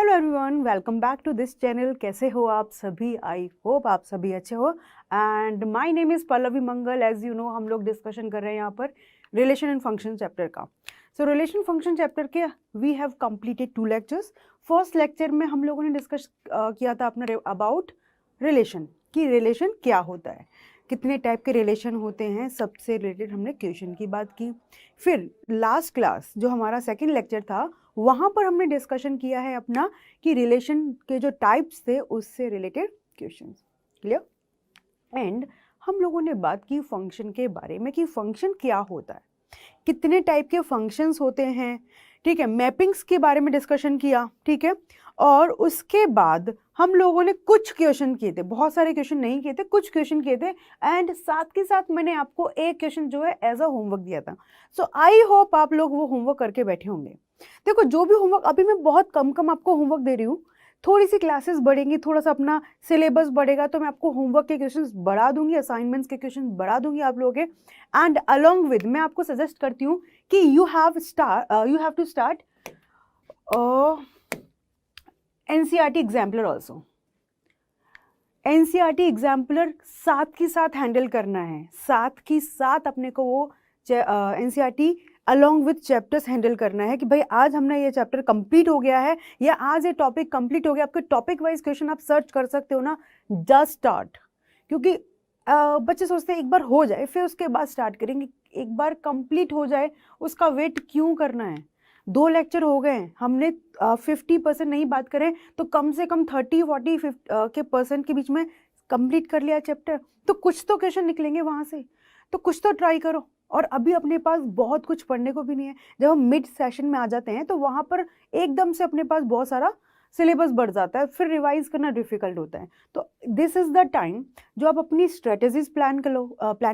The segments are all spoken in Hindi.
Hello everyone, welcome back to this channel. कैसे हो आप सभी? आई होप आप सभी अच्छे हो। And my name is Pallavi Mangal. As you know, हम लोग डिस्कशन कर रहे हैं यहाँ पर रिलेशन एंड फंक्शन चैप्टर का। सो रिलेशन फंक्शन चैप्टर के we have completed 2 lectures. First lecture में हम लोगों ने डिस्कस किया था अपना अबाउट रिलेशन, कि रिलेशन क्या होता है, कितने टाइप के रिलेशन होते हैं, सबसे रिलेटेड हमने क्वेश्चन की बात की। फिर लास्ट क्लास जो हमारा सेकेंड लेक्चर था, वहाँ पर हमने डिस्कशन किया है अपना कि रिलेशन के जो टाइप्स थे उससे रिलेटेड क्वेश्चंस। क्लियर? एंड हम लोगों ने बात की फंक्शन के बारे में कि फंक्शन क्या होता है, कितने टाइप के फंक्शंस होते हैं, ठीक है। मैपिंग्स के बारे में डिस्कशन किया, ठीक है। और उसके बाद हम लोगों ने कुछ क्वेश्चन किए थे, बहुत सारे क्वेश्चन नहीं किए थे, कुछ क्वेश्चन किए थे। एंड साथ के साथ मैंने आपको एक क्वेश्चन जो है एज अ होमवर्क दिया था। सो आई होप आप लोग वो होमवर्क करके बैठे होंगे। देखो, जो भी होमवर्क अभी मैं बहुत कम आपको होमवर्क दे रही हूँ, थोड़ी सी क्लासेस बढ़ेंगी, थोड़ा सा अपना सिलेबस बढ़ेगा तो मैं आपको होमवर्क के क्वेश्चंस बढ़ा दूंगी, असाइनमेंट्स के क्वेश्चन बढ़ा दूंगी आप लोगों के। एंड अलोंग विद मैं आपको सजेस्ट करती हूँ कि you have to start NCERT exemplar also. NCERT exemplar साथ के साथ हैंडल करना है, साथ के साथ अपने को वो NCERT along with chapters handle करना है कि भाई आज हमने ये चैप्टर कंप्लीट हो गया है या आज ये टॉपिक कंप्लीट हो गया। आपके टॉपिक वाइज क्वेश्चन आप सर्च कर सकते हो ना, जस्ट स्टार्ट। क्योंकि बच्चे सोचते हैं एक बार हो जाए फिर उसके बाद स्टार्ट करेंगे, एक बार कंप्लीट हो जाए उसका वेट क्यों करना है। 2 लेक्चर हो गए, हमने 50% नहीं बात करें तो कम से कम 30-40 के परसेंट के बीच में कंप्लीट कर लिया चैप्टर, तो कुछ तो क्वेश्चन निकलेंगे वहाँ से, तो कुछ तो ट्राई करो। और अभी अपने पास बहुत कुछ पढ़ने को भी नहीं है। जब हम मिड सेशन में आ जाते हैं तो वहाँ पर एकदम से अपने पास बहुत सारा सिलेबस बढ़ जाता है, फिर रिवाइज करना डिफिकल्ट होता है। तो दिस इज द टाइम जो आप अपनी स्ट्रेटेजीज प्लान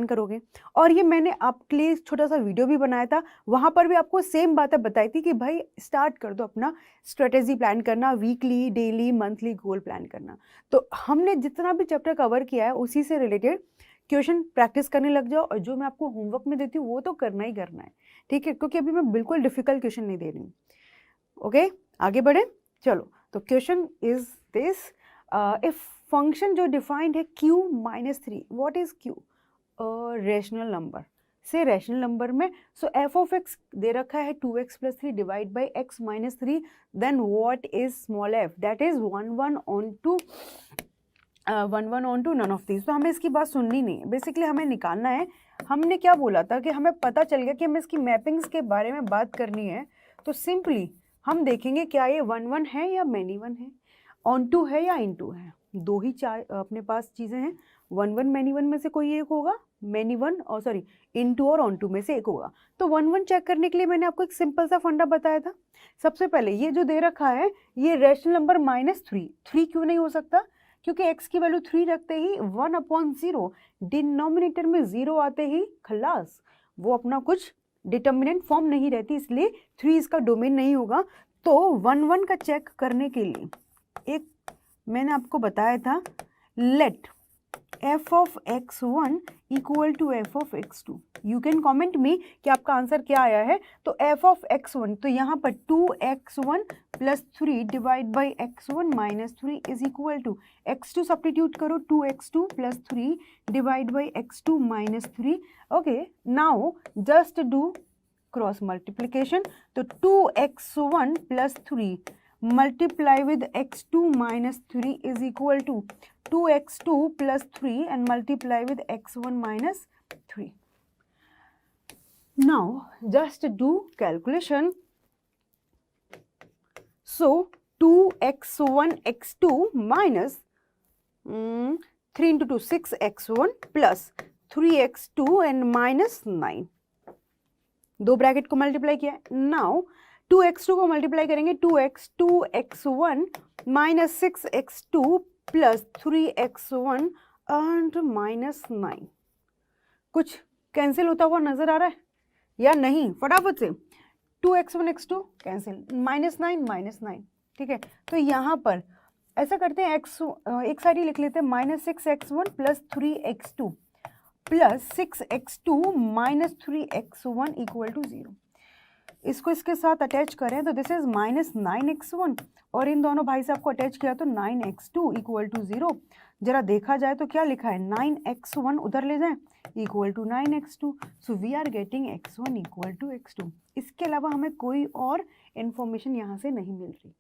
करोगे। और ये मैंने आपके लिए छोटा सा वीडियो भी बनाया था, वहाँ पर भी आपको सेम बातें बताई थी कि भाई स्टार्ट कर दो अपना स्ट्रेटेजी प्लान करना, weekly, daily, monthly goal plan करना। तो हमने जितना भी चैप्टर कवर किया है उसी से रिलेटेड क्वेश्चन प्रैक्टिस करने लग जाओ, और जो मैं आपको होमवर्क में देती हूँ वो तो करना ही करना है, ठीक है। क्योंकि अभी मैं बिल्कुल डिफिकल्ट क्वेश्चन नहीं दे रही हूँ। ओके, आगे बढ़े, चलो। तो question is this, if function जो डिफाइंड है q-3, what is q? Rational number से रेशनल नंबर में। सो f ऑफ x दे रखा है 2x + 3 divide by x - 3, then what is small f? That is 1 on to none of these। तो हमें इसकी बात सुननी नहीं है, बेसिकली हमें निकालना है। हमने क्या बोला था कि हमें पता चल गया कि हमें इसकी मैपिंग्स के बारे में बात करनी है, तो सिंपली हम देखेंगे क्या ये 1 है या मैनी 1 है, ऑन टू है या इन टू है। दो ही चार अपने पास चीज़ें हैं, 1 मैनी 1 में से कोई एक होगा, मैनी 1 और सॉरी इन टू और ऑन टू में से एक होगा। तो 1 चेक करने के लिए मैंने आपको एक सिंपल सा फंडा बताया था। सबसे पहले ये जो दे रखा है ये रेशनल नंबर -3 क्यों नहीं हो सकता? क्योंकि x की वैल्यू 3 रखते ही 1/0, डिनोमिनेटर में 0 आते ही खलास, वो अपना कुछ डिटर्मिनेंट फॉर्म नहीं रहती, इसलिए 3 इसका डोमेन नहीं होगा। तो 1 का चेक करने के लिए एक मैंने आपको बताया था, let f of x1 equal to f of x2। You can comment me कि आपका आंसर क्या आया है। तो f of x1, तो यहाँ पर 2x1 + 3 divide by x1 - 3 is equal to x2 substitute करो, 2x2 + 3 divide by x2 - 3। Okay, now just do cross multiplication. तो 2x1 + 3 multiply with x2 - 3 is equal to 2x2 + 3 and multiply with x1 - 3. Now just do calculation. So 2x1 x2 minus 3 into 2 6x1 plus 3x2 and minus 9, दो ब्रैकेट को मल्टीप्लाई किया। नाउ 2x2 को मल्टीप्लाई करेंगे, 2x1 - 6x2 + 3x1 एंड -9। कुछ कैंसिल होता हुआ नजर आ रहा है या नहीं? फटाफट से 2x1 x2 कैंसिल, -9 ठीक है। तो यहाँ पर ऐसा करते हैं, एक साइड ही लिख लेते हैं, -6x1 + 3x2 + 6x2 - 3x1 = 0। इसको इसके साथ अटैच करें तो दिस इज -9x1 और इन दोनों भाई साहब को अटैच किया तो 9x2 इक्वल टू 0। जरा देखा जाए तो क्या लिखा है, 9x1 उधर ले जाएं equal to 9x2, so we are getting x1 equal to x2। इसके अलावा हमें कोई और इन्फॉर्मेशन यहाँ से नहीं मिल रही।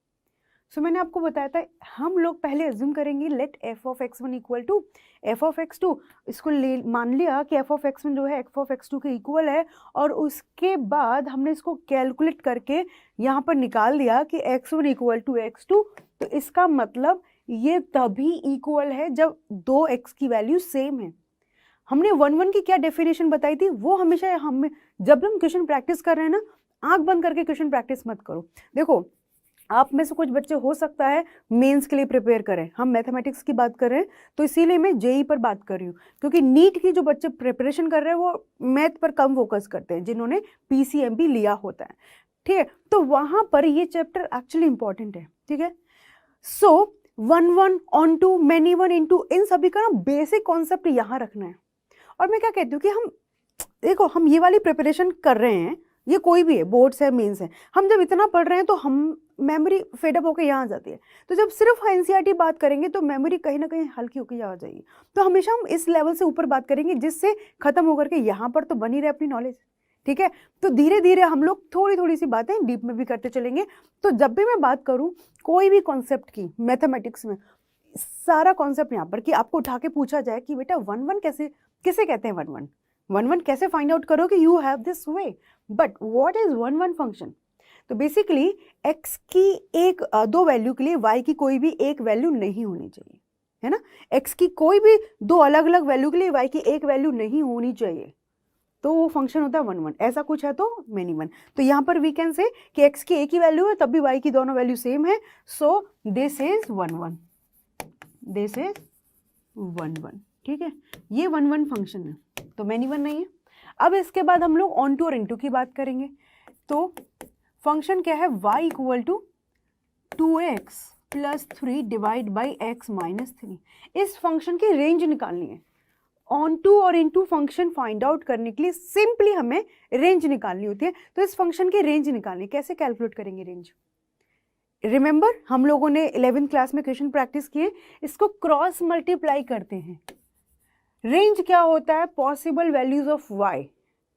सो मैंने आपको बताया था हम लोग पहले अज्यूम करेंगे let f of x1 equal to f of x2, इसको ले मान लिया कि f ऑफ x1 जो है f ऑफ x2 के इक्वल है, और उसके बाद हमने इसको कैलकुलेट करके यहाँ पर निकाल दिया कि x1 इक्वल टू x2। तो इसका मतलब ये तभी इक्वल है जब दो x की वैल्यू सेम है। हमने 1-1 की क्या डेफिनेशन बताई थी, वो हमेशा हमें जब हम क्वेश्चन प्रैक्टिस कर रहे हैं ना, आंख बंद करके क्वेश्चन प्रैक्टिस मत करो। देखो आप में से कुछ बच्चे हो सकता है मेंस के लिए प्रिपेयर करें, हम मैथमेटिक्स की बात कर रहे हैं तो इसीलिए मैं जेई पर बात कर रही हूँ, क्योंकि नीट की जो बच्चे प्रिपरेशन कर रहे हैं वो मैथ पर कम फोकस करते हैं जिन्होंने पीसीएमबी लिया होता है, ठीक है। तो वहां पर ये चैप्टर एक्चुअली इंपॉर्टेंट है, ठीक है। सो 1-1 ऑन टू मैनी 1 इंटू, इन सभी का ना बेसिक कॉन्सेप्ट यहाँ रखना है। और मैं क्या कहती हूँ कि हम देखो हम ये वाली प्रिपरेशन कर रहे हैं, ये कोई भी है, बोर्ड्स है, मेंस है, हम जब इतना पढ़ रहे हैं तो हम मेमोरी फेडअप होकर यहाँ आ जाती है। तो जब सिर्फ एनसीईआरटी बात करेंगे तो मेमोरी कहीं ना कहीं हल्की होकर यहाँ आ जाएगी। तो हमेशा हम इस लेवल से ऊपर बात करेंगे जिससे खत्म होकर के यहाँ पर तो बनी रहे अपनी नॉलेज, ठीक है। तो धीरे धीरे हम लोग थोड़ी थोड़ी सी बातें डीप में भी करते चलेंगे। तो जब भी मैं बात करूँ कोई भी कॉन्सेप्ट की मैथमेटिक्स में, सारा कॉन्सेप्ट यहाँ पर कि आपको उठा के पूछा जाए कि बेटा 1-1 किसे कहते हैं, 1-1 कैसे फाइंड आउट करो कि you have this way, but what is 1-1 function. तो बेसिकली x की एक दो वैल्यू के लिए y की कोई भी एक वैल्यू नहीं होनी चाहिए, है ना। x की कोई भी दो अलग अलग वैल्यू के लिए y की एक वैल्यू नहीं होनी चाहिए, तो वो फंक्शन होता है 1-1। ऐसा कुछ है तो मेनी 1। तो यहाँ पर वी कैन से कि x की एक ही वैल्यू है तब भी y की दोनों वैल्यू सेम है, so this is 1-1, this is 1-1, ठीक है। ये 1-1 फंक्शन है, तो मेनी 1 नहीं है। अब इसके बाद हम लोग ऑन टू और इनटू की बात करेंगे। तो फंक्शन क्या है, y equal to 2x plus 3 divide by x minus 3। इस फंक्शन की रेंज निकालनी है। ऑन टू और इनटू फंक्शन फाइंड आउट करने के लिए सिंपली हमें रेंज निकालनी होती है। तो इस फंक्शन की रेंज निकालनी, कैसे कैलकुलेट करेंगे रेंज। रिमेंबर हम लोगों ने 11th क्लास में क्वेश्चन प्रैक्टिस किए, इसको क्रॉस मल्टीप्लाई करते हैं। रेंज क्या होता है, possible values of y,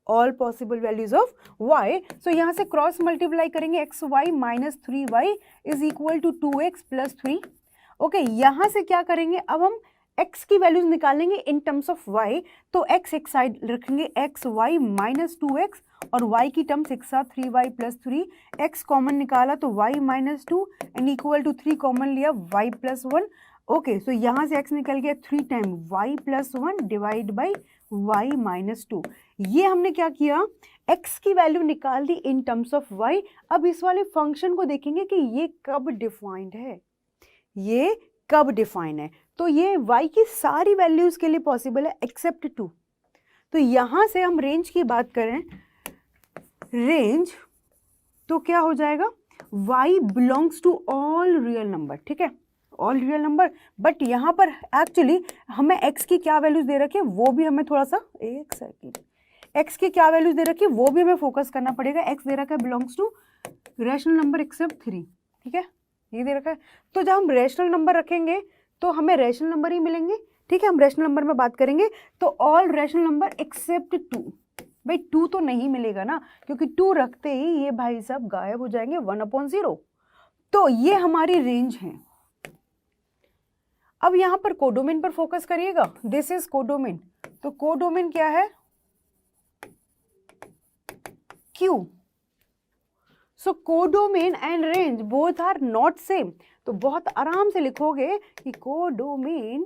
all possible values of y। So यहाँ से क्रॉस मल्टीप्लाई करेंगे, x y minus 3y is equal to 2x plus 3। Okay, यहाँ से क्या करेंगे, अब हम x की वैल्यूज निकालेंगे इन टर्म्स ऑफ y। तो x एक साइड रखेंगे, एक्स वाई माइनस 2x, और y की टर्म्स एक साथ 3y प्लस 3। x कॉमन निकाला तो y minus 2 and equal to 3 common लिया y प्लस 1। ओके, सो यहाँ से x निकल गया 3 time y plus 1 divide by y minus 2। ये हमने क्या किया, x की वैल्यू निकाल दी इन टर्म्स ऑफ y। अब इस वाले फंक्शन को देखेंगे कि ये कब डिफाइंड है, ये कब डिफाइन है। तो ये y की सारी वैल्यूज के लिए पॉसिबल है एक्सेप्ट 2। तो यहाँ से हम रेंज की बात करें, रेंज तो क्या हो जाएगा, y belongs to all real number, ठीक है, ऑल रियल नंबर। बट यहाँ पर एक्चुअली हमें x की क्या वैल्यूज दे रखी है वो भी हमें थोड़ा सा, एक सेकेंड, x की क्या वैल्यूज दे रखी है वो भी हमें फोकस करना पड़ेगा। x दे रखा है belongs to rational number except 3, ठीक है, ये दे रखा है। तो जब हम रैशनल नंबर रखेंगे तो हमें रैशनल नंबर ही मिलेंगे, ठीक है। हम रैशनल नंबर में बात करेंगे तो ऑल रैशनल नंबर एक्सेप्ट 2। भाई 2 तो नहीं मिलेगा ना, क्योंकि 2 रखते ही ये भाई साहब गायब हो जाएंगे 1/0। तो ये हमारी रेंज है। अब यहाँ पर कोडोमेन पर फोकस करिएगा, दिस इज कोडोमेन। तो कोडोमेन क्या है, Q। So codomain and range both are not same. तो बहुत आराम से लिखोगे कि codomain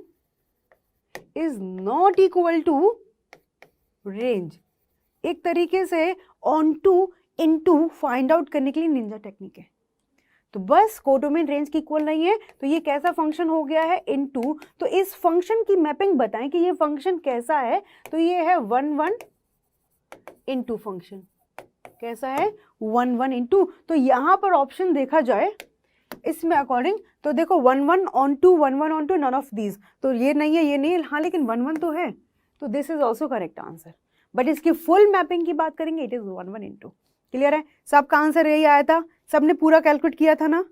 is not equal to range. एक तरीके से on to into find out करने के लिए निंजा टेक्निक है। तो बस कोडोमेन रेंज की इक्वल नहीं है, तो ये कैसा फंक्शन हो गया है, इनटू। तो इस फंक्शन की मैपिंग बताएं कि ये फंक्शन कैसा है। तो ये है 1-1 इनटू फंक्शन, कैसा है 1-1 इनटू। तो यहाँ पर ऑप्शन देखा जाए इसमें अकॉर्डिंग, तो देखो 1-1 on to, 1-1 on to, none of these. तो ये नहीं है, ये नहीं है, हाँ लेकिन 1-1 तो है, तो this is also correct answer. But इसकी फुल मैपिंग की बात करेंगे, इट इज 1-1 इनटू, क्लियर है? सबका आंसर यही आया था, सबने पूरा कैलकुलेट किया था ना?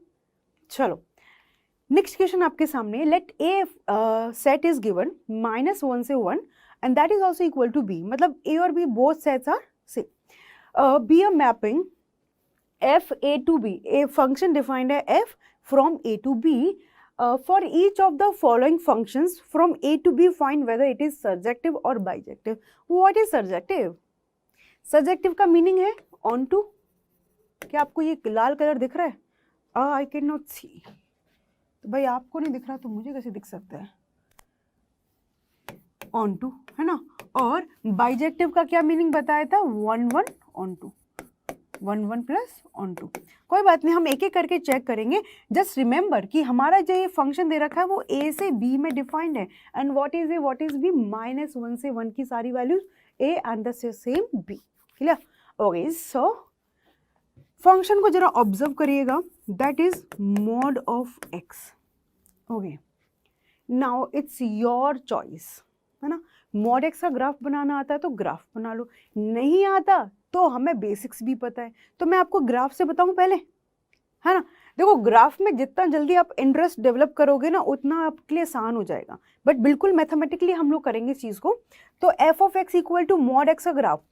चलो नेक्स्ट क्वेश्चन आपके सामने, let a set is given -1 से 1 and that is also equal to B, मतलब ए और B both sets are same, be a mapping f a to b, a function defined है f from a to b, for each of the following functions from a to b find whether it is surjective or bijective. What is surjective? surjective का मीनिंग है on to, क्या आपको ये लाल कलर दिख रहा है? I cannot see, तो भाई आपको नहीं दिख रहा तो मुझे कैसे दिख सकता है? on to है ना, और bijective का क्या मीनिंग बताया था? 1 1 on to, 1 1 plus on to. कोई बात नहीं, हम एक एक करके चेक करेंगे। जस्ट रिमेंबर कि हमारा जो ये फंक्शन दे रखा है वो ए से बी में डिफाइंड है, and what is A what is B, -1 से 1 की सारी values A and the same B. Clear? Okay, so function को जरा ऑब्जर्व करिएगा, that is mod of x. Okay, now it's your choice, है ना। मॉड एक्स का ग्राफ बनाना आता है तो ग्राफ बना लो, नहीं आता तो हमें बेसिक्स भी पता है, तो मैं आपको ग्राफ से बताऊं पहले, है ना। देखो ग्राफ में जितना जल्दी आप इंटरेस्ट डेवलप करोगे ना उतना आपके लिए आसान हो जाएगा, बट बिल्कुल मैथमेटिकली हम लोग करेंगे इस चीज को। तो f of x equal to mod x का ग्राफ,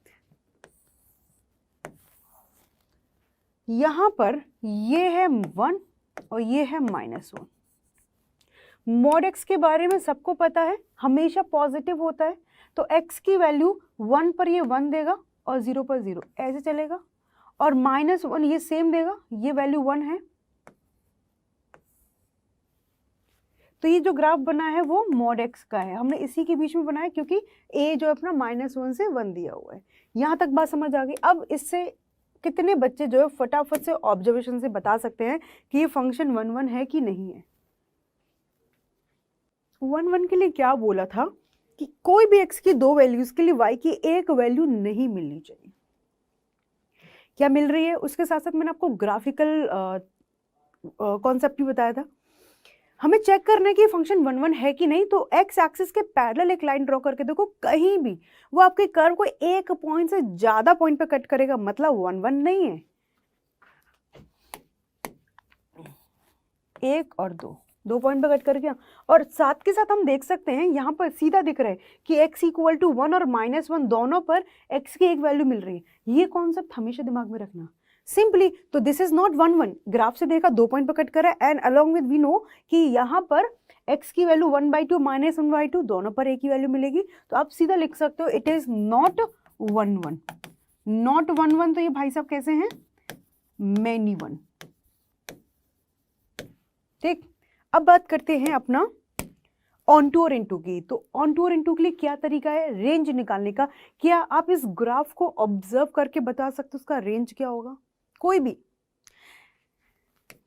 यहां पर ये है 1 और ये है -1। मॉड एक्स के बारे में सबको पता है, हमेशा पॉजिटिव होता है, तो एक्स की वैल्यू 1 पर ये 1 देगा और 0 पर 0 ऐसे चलेगा, और -1 ये सेम देगा, ये वैल्यू 1 है। तो ये जो ग्राफ बना है वो मॉड एक्स का है, हमने इसी के बीच में बनाया क्योंकि ए जो अपना -1 से 1 दिया हुआ है। यहां तक बात समझ आ गई। अब इससे कितने बच्चे जो है फटाफट से ऑब्जर्वेशन से बता सकते हैं कि ये फंक्शन 1 1 है कि नहीं है? 1 1 के लिए क्या बोला था कि कोई भी x की 2 वैल्यूज के लिए y की एक वैल्यू नहीं मिलनी चाहिए। क्या मिल रही है? उसके साथ साथ मैंने आपको ग्राफिकल कॉन्सेप्ट भी बताया था। हमें चेक करना है कि फंक्शन 1 1 है कि नहीं, तो x एक्सिस के पैरेलल एक लाइन ड्रॉ करके देखो, कहीं भी वो आपके कर्व को एक पॉइंट से ज्यादा पॉइंट पे कट करेगा, मतलब 1 1 नहीं है। 1 और 2 पॉइंट पे कट कर गया, और साथ के साथ हम देख सकते हैं यहाँ पर सीधा दिख रहा है कि x इक्वल टू 1 और -1 दोनों पर x की एक वैल्यू मिल रही है। ये कॉन्सेप्ट हमेशा दिमाग में रखना सिंपली। तो दिस इज नॉट 1 1, ग्राफ से देखा 2 पॉइंट पे कट कर रहा है, and along with we know कि यहाँ पर x की वैल्यू 1/2 -1/2 दोनों पर एक ही वैल्यू मिलेगी, तो आप सीधा लिख सकते हो इट इज नॉट 1 1। नॉट 1 1 तो ये भाई साहब कैसे हैं? मैनी 1। ठीक, अब बात करते हैं अपना ऑनटू और इनटू की। तो ऑनटू और इनटू के लिए क्या तरीका है रेंज निकालने का? क्या आप इस ग्राफ को ऑब्जर्व करके बता सकते हो उसका रेंज क्या होगा? कोई भी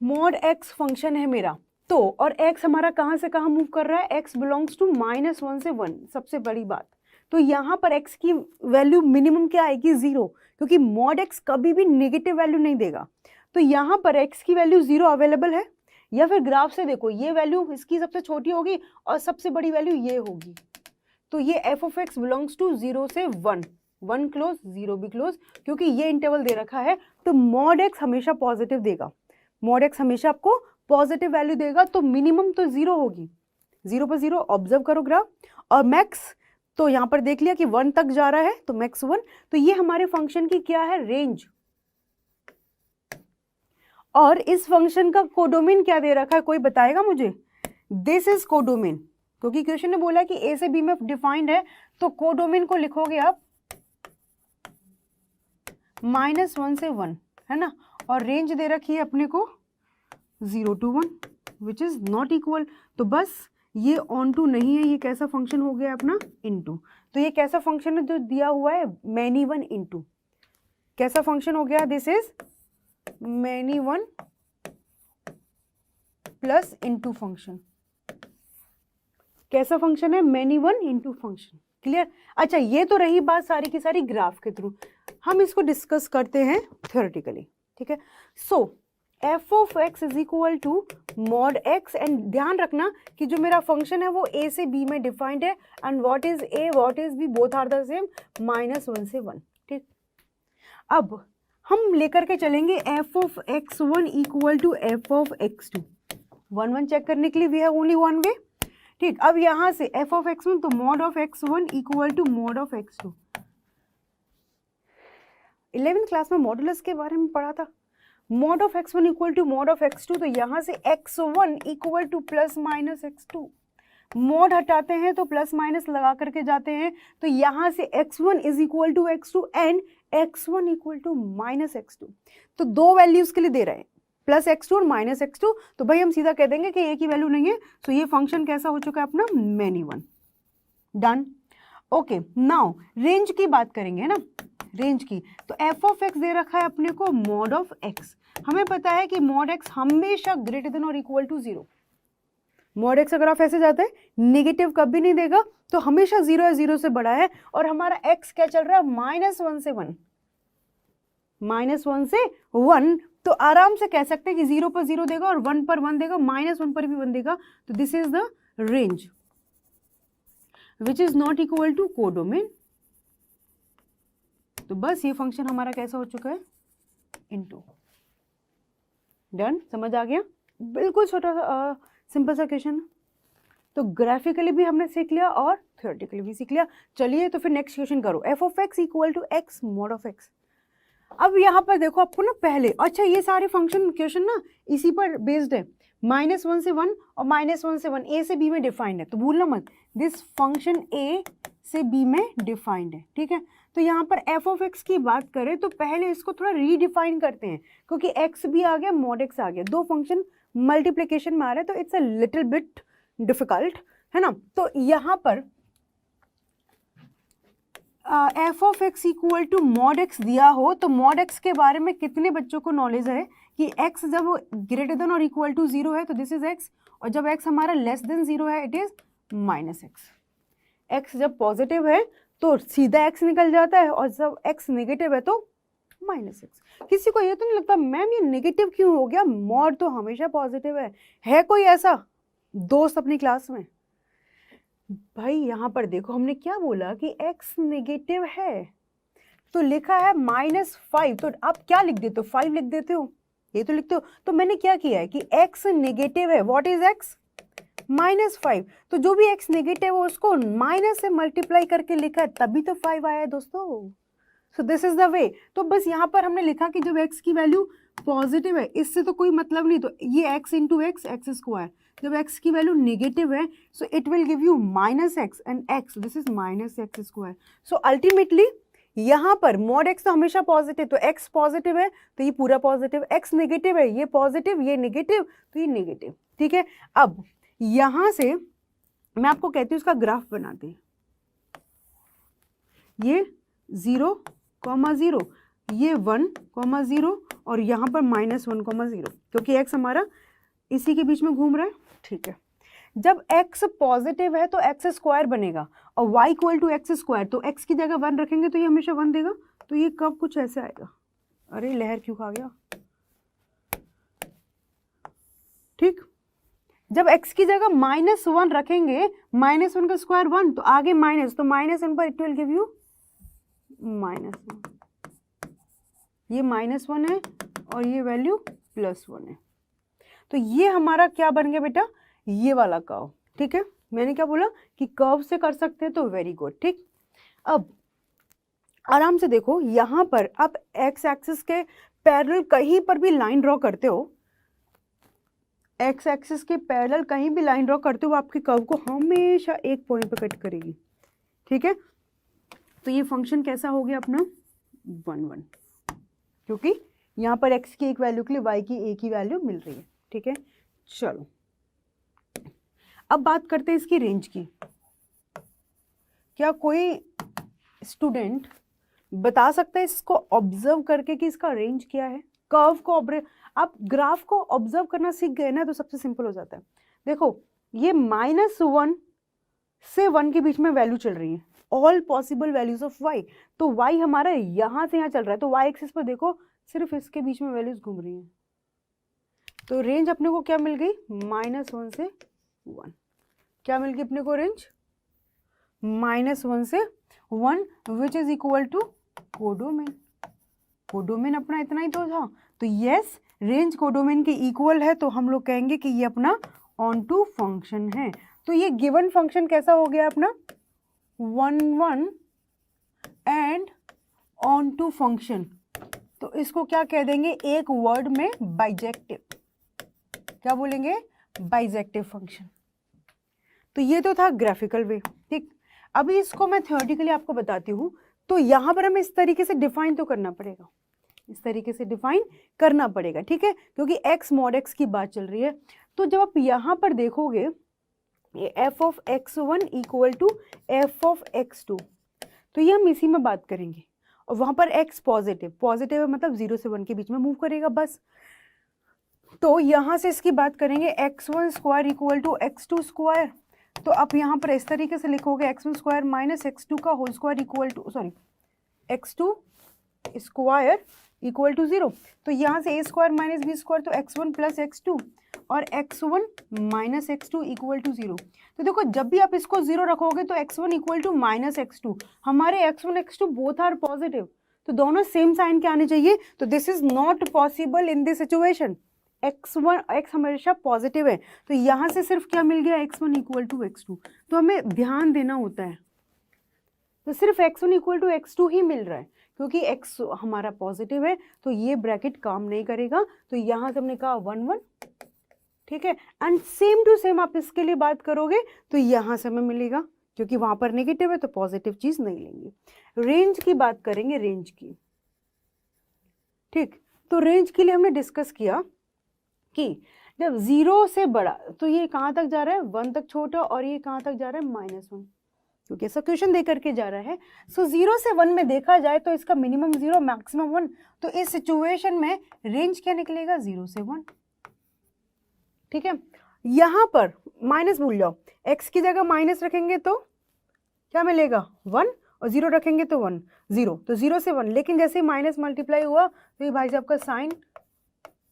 मॉड एक्स फंक्शन है मेरा, तो और एक्स हमारा कहां से कहां मूव कर रहा है? एक्स बिलोंग्स टू -1 से 1, सबसे बड़ी बात। तो यहां पर एक्स की वैल्यू मिनिमम क्या आएगी? 0, क्योंकि मॉड एक्स कभी भी नेगेटिव वैल्यू नहीं देगा। तो यहां पर एक्स की वैल्यू 0 अवेलेबल है, या फिर ग्राफ से देखो ये वैल्यू इसकी सबसे छोटी होगी और सबसे बड़ी वैल्यू ये होगी। तो ये f of x belongs to 0 से 1, 1 क्लोज 0 भी क्लोज, क्योंकि ये इंटरवल दे रखा है। तो मॉड एक्स हमेशा पॉजिटिव देगा, मॉड एक्स हमेशा आपको पॉजिटिव वैल्यू देगा, तो मिनिमम तो 0 होगी। 0 पर 0 ऑब्जर्व करो ग्राफ, और मैक्स तो यहाँ पर देख लिया कि 1 तक जा रहा है, तो मैक्स 1। तो ये हमारे फंक्शन की क्या है? रेंज। और इस फंक्शन का कोडोमेन क्या दे रखा है? कोई बताएगा मुझे? दिस इज कोडोमेन, क्योंकि क्वेश्चन ने बोला कि ए से बी में डिफाइंड है, तो कोडोमेन को लिखोगे आप -1 से 1, है ना, और रेंज दे रखी है अपने को 0 to 1 which is not equal. तो बस ये ऑन टू नहीं है, ये कैसा फंक्शन हो गया अपना? इनटू। तो ये कैसा फंक्शन है जो दिया हुआ है? Many 1 into. कैसा फंक्शन हो गया? This is many 1 plus into function. कैसा फंक्शन है? Many 1 into function. क्लियर? अच्छा, ये तो रही बात सारी की सारी ग्राफ के थ्रू, हम इसको डिस्कस करते हैं थ्योरेटिकली। ठीक है, so f of x is equal to mod x, and ध्यान रखना कि जो मेरा फंक्शन है वो ए से बी में डिफाइंड है, and what is A what is B both are the same, -1 से 1। ठीक, अब हम लेकर के चलेंगे f of x1 equal to f of x2। 1 check करने के लिए we have only one way. ठीक, अब यहाँ से एफ ऑफ x1 तो mod of x1 equal to mod of x2। 11th class में मॉडुलस के बारे में पढ़ा था। Mod of x1 equal to mod of x2, तो यहाँ से x1 equal to plus minus x2। Mod हटाते हैं तो प्लस माइनस लगा करके जाते हैं, तो यहाँ से x1 is equal to x2 and x1 equal to minus x2। तो दो वैल्यूज के लिए दे रहे हैं, प्लस x2 और माइनस x2। तो भाई हम सीधा कह देंगे कि एक ही वैल्यू नहीं है, तो ये फंक्शन कैसा हो चुका है अपना, many one. Done. Okay, now range की बात करेंगे ना, रेंज की। तो एफ ऑफ एक्स दे रखा है अपने को मॉड ऑफ एक्स। हमें पता है कि मॉड एक्स हमेशा ग्रेटर देन और इक्वल टू 0। मॉड एक्स अगर आप ऐसे जाते हैं नेगेटिव कभी नहीं देगा, तो हमेशा 0 है, 0 से बड़ा है। और हमारा एक्स क्या चल रहा है, -1 से 1, -1 से 1। तो आराम से कह सकते हैं कि 0 पर 0 देगा और 1 पर 1 देगा, -1 पर भी 1 देगा। तो this is the range which is not equal to codomain. तो बस ये फंक्शन हमारा कैसा हो चुका है, इनटू। डन, समझ आ गया। बिल्कुल छोटा सा सिंपल सा क्वेश्चन। तो ग्राफिकली भी हमने सीख लिया और थ्योरेटिकली भी सीख लिया। चलिए तो फिर नेक्स्ट क्वेश्चन करो। F of x equal to x mod of x. अब यहाँ पर देखो आपको ना पहले, अच्छा ये सारे फंक्शन क्वेश्चन ना इसी पर बेस्ड है, -1 से 1 और -1 से 1 ए से बी में डिफाइंड है। तो भूलना मत, दिस फंक्शन ए से बी में डिफाइंड है, ठीक है। तो यहाँ पर एफ ऑफ एक्स की बात करें तो पहले इसको थोड़ा रीडिफाइन करते हैं, क्योंकि एक्स भी आ गया, मॉड एक्स आ गया, दो फंक्शन मल्टीप्लिकेशन में आ रहे हैं, तो it's a little bit difficult, है ना। तो यहाँ पर f of x equal to mod x दिया हो, तो मॉड एक्स के बारे में कितने बच्चों को नॉलेज है कि एक्स जब ग्रेटर देन और इक्वल टू 0 है तो दिस इज एक्स, और जब एक्स हमारा लेस देन 0 है इट इज -x। एक्स जब पॉजिटिव है तो सीधा एक्स निकल जाता है, और जब एक्स नेगेटिव है तो -x। किसी को ये तो नहीं लगता मैम ये नेगेटिव क्यों हो गया, मॉड तो हमेशा पॉजिटिव है कोई ऐसा दोस्त अपनी क्लास में? भाई यहाँ पर देखो हमने क्या बोला कि x नेगेटिव है, तो लिखा है -5, तो आप क्या लिख देते हो, 5 लिख देते हो, ये तो लिखते हो। तो मैंने क्या किया है कि x नेगेटिव है, व्हाट इज x, -5। तो जो भी x नेगेटिव है उसको माइनस से मल्टीप्लाई करके लिखा है, तभी तो 5 आया है दोस्तों। सो दिस इज द वे। तो बस यहाँ पर हमने लिखा कि जब x की वैल्यू पॉजिटिव है, इससे तो कोई मतलब नहीं, तो ये x into x, x square. जब x की वैल्यू नेगेटिव है so it will give you -x and x, this is -x square. So ultimately यहाँ पर मॉड x तो हमेशा पॉजिटिव, तो x पॉजिटिव है तो ये पूरा पॉजिटिव, x नेगेटिव है ये पॉजिटिव, ये नेगेटिव तो ये नेगेटिव, ठीक है। अब यहाँ से मैं आपको कहती हूँ इसका ग्राफ बनाते हैं। ये 0,0, ये 1,0 और यहाँ पर -1,0, क्योंकि x हमारा इसी के बीच में घूम रहा है, ठीक है। जब x पॉजिटिव है तो x स्क्वायर बनेगा और y equal to x square, तो x की जगह 1 रखेंगे तो ये हमेशा 1 देगा। तो ये कब कुछ ऐसे आएगा, अरे लहर क्यों खा गया, ठीक। जब x की जगह -1 रखेंगे, -1 का स्क्वायर 1, तो आगे माइनस, तो -1 पर इट विल गिव यू -1। ये -1 है और ये वैल्यू +1 है। तो ये हमारा क्या बन गया बेटा, ये वाला कर्व, ठीक है। मैंने क्या बोला कि कर्व से कर सकते हैं, तो वेरी गुड, ठीक। अब आराम से देखो यहाँ पर आप एक्स एक्सिस के पैरेलल कहीं पर भी लाइन ड्रॉ करते हो, एक्स एक्सिस के पैरेलल कहीं भी लाइन ड्रॉ करते हो, आपके कर्व को हमेशा एक पॉइंट पे कट करेगी, ठीक है। तो ये फंक्शन कैसा हो गया अपना 1 1, क्योंकि यहाँ पर x की एक वैल्यू के लिए y की एक ही वैल्यू मिल रही है, ठीक है। चलो अब बात करते हैं इसकी रेंज की। क्या कोई स्टूडेंट बता सकता है इसको ऑब्जर्व करके कि इसका रेंज क्या है? कर्व को आप ग्राफ को ऑब्जर्व करना सीख गए ना, तो सबसे सिंपल हो जाता है। देखो ये -1 से 1 के बीच में वैल्यू चल रही है, all possible values of y। तो y हमारा यहाँ से यहाँ चल रहा है, तो y एक्सिस पर देखो सिर्फ इसके बीच में वैल्यूज घूम रही हैं। तो रेंज अपने को क्या मिल गई, -1 से 1। क्या मिल गई अपने को रेंज, -1 से 1, which is equal to codomain. Codomain अपना इतना ही तो था, तो यस रेंज कोडोमेन के इक्वल है, तो हम लोग कहेंगे कि ये अपना ऑन टू फंक्शन है। तो ये गिवन फंक्शन कैसा हो गया अपना 1 1 एंड ऑन टू फंक्शन। तो इसको क्या कह देंगे एक वर्ड में बाइजेक्टिव, क्या बोलेंगे बाइजेक्टिव फंक्शन। तो ये तो था ग्राफिकल वे, ठीक। अभी इसको मैं थ्योरेटिकली आपको बताती हूँ। तो यहाँ पर हमें इस तरीके से डिफाइन तो करना पड़ेगा, इस तरीके से डिफाइन करना पड़ेगा, ठीक है, क्योंकि x mod x की बात चल रही है। तो जब आप यहाँ पर देखोगे ये f of x1 equal to f of x2, तो ये हम इसी में बात करेंगे। और वहाँ पर x पॉजिटिव, पॉजिटिव है मतलब 0 से 1 के बीच में मूव करेगा बस। तो यहाँ से इसकी बात करेंगे x1 square equal to x2 square. तो आप यहाँ पर इस तरीके से लिखोगे x1 स्क्वायर माइनस x2 का whole square equal to x2 square equal to 0। तो यहाँ से a square minus b square, तो x1 प्लस x2 और x1 minus x2 equal to 0। तो देखो जब भी आप इसको 0 रखोगे तो x1 equal to minus x2, हमारे x1 x2 both are positive, तो दोनों सेम साइन के आने चाहिए। तो this is not possible in this situation, x हमेशा पॉजिटिव है। तो यहाँ से सिर्फ क्या मिल गया x1 इक्वल टू x2, तो हमें ध्यान देना होता है। तो सिर्फ x1 इक्वल टू x2 ही मिल रहा है, क्योंकि x हमारा पॉजिटिव है, तो ये ब्रैकेट काम नहीं करेगा। तो यहाँ से हमने कहा 1 1, ठीक है। एंड सेम टू सेम आप इसके लिए बात करोगे तो यहाँ से हमें मिलेगा, क्योंकि वहाँ पर नेगेटिव है तो पॉजिटिव चीज़ नहीं लेंगे। रेंज की बात करेंगे, रेंज की, ठीक। तो रेंज के लिए हमने डिस्कस किया कि जब 0 से बड़ा, तो ये कहाँ तक जा रहा है 1 तक छोटा, और ये कहाँ तक जा रहा है -1, क्योंकि ऐसा क्वेश्चन दे करके जा रहा है। सो 0 से 1 में देखा जाए तो इसका मिनिमम 0 मैक्सिमम 1, तो इस सिचुएशन में रेंज क्या निकलेगा 0 से 1, ठीक है। यहाँ पर माइनस भूल जाओ, x की जगह माइनस रखेंगे तो क्या मिलेगा 1, और 0 रखेंगे तो 1 0, तो 0 से 1। लेकिन जैसे माइनस मल्टीप्लाई हुआ तो ये भाई साहब का साइन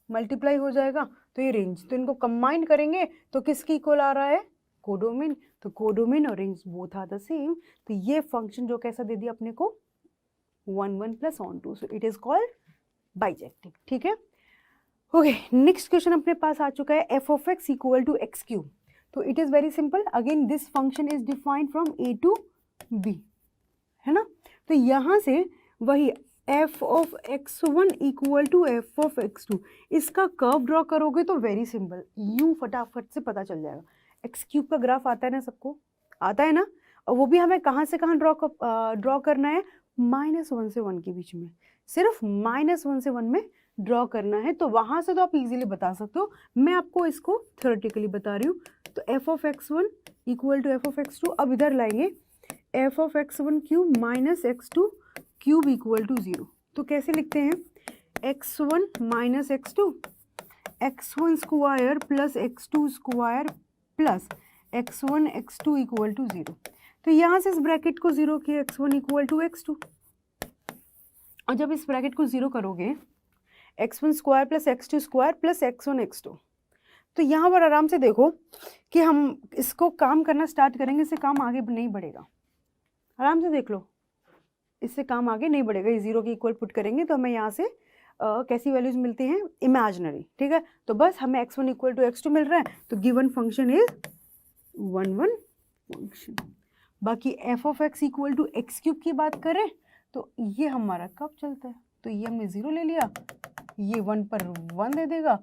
मल्टीप्लाई हो जाएगा, तो ये रेंज। तो इनको कंबाइन करेंगे तो किसकी इक्वल आ रहा है कोडोमेन। तो कोडोमेन और range both are the same. तो ये फंक्शन जो कैसा दे दिया अपने को 1 1 plus on to, so it is called bijective, ठीक है। ओके, नेक्स्ट क्वेश्चन अपने पास आ चुका है f of x equal to x cube. तो it is very simple, again this function is defined from a to b, है ना। तो यहाँ से वही f of x1 equal to f of x2, इसका कर्व ड्रॉ करोगे तो वेरी सिंपल, यूं फटाफट से पता चल जाएगा। एक्स क्यूब का ग्राफ आता है ना, सबको आता है ना, और वो भी हमें कहाँ से कहाँ ड्रॉ करना है -1 से 1 के बीच में, सिर्फ -1 से 1 में ड्रॉ करना है। तो वहाँ से तो आप इजीली बता सकते हो, मैं आपको इसको थ्योरेटिकली बता रही हूँ। तो f of x1 equal to f of x2, अब इधर लाएंगे f of x1 cube minus x2 cube equal to 0। तो कैसे लिखते हैं x1 minus x2, x1 square plus x2 square plus x1 x2 equal to 0। तो यहाँ से इस ब्रैकेट को 0 किया, x1 इक्वल टू x2, और जब इस ब्रैकेट को 0 करोगे x1 square plus x2 square plus x1 x2, तो यहाँ पर आराम से देखो कि हम इसको काम करना स्टार्ट करेंगे, इससे काम आगे नहीं बढ़ेगा। आराम से देख लो, इससे काम आगे नहीं बढ़ेगा। ये 0 के इक्वल पुट करेंगे तो हमें यहाँ से कैसी वैल्यूज मिलती हैं इमेजिनरी, ठीक है। तो बस हमें x1 इक्वल टू x2 मिल रहा है, तो गिवन फंक्शन इज 1 1 फंक्शन। बाकी f of x equal to x cube की बात करें तो ये हमारा कब चलता है, तो ये हमने 0 ले लिया, ये 1 पर 1 दे देगा,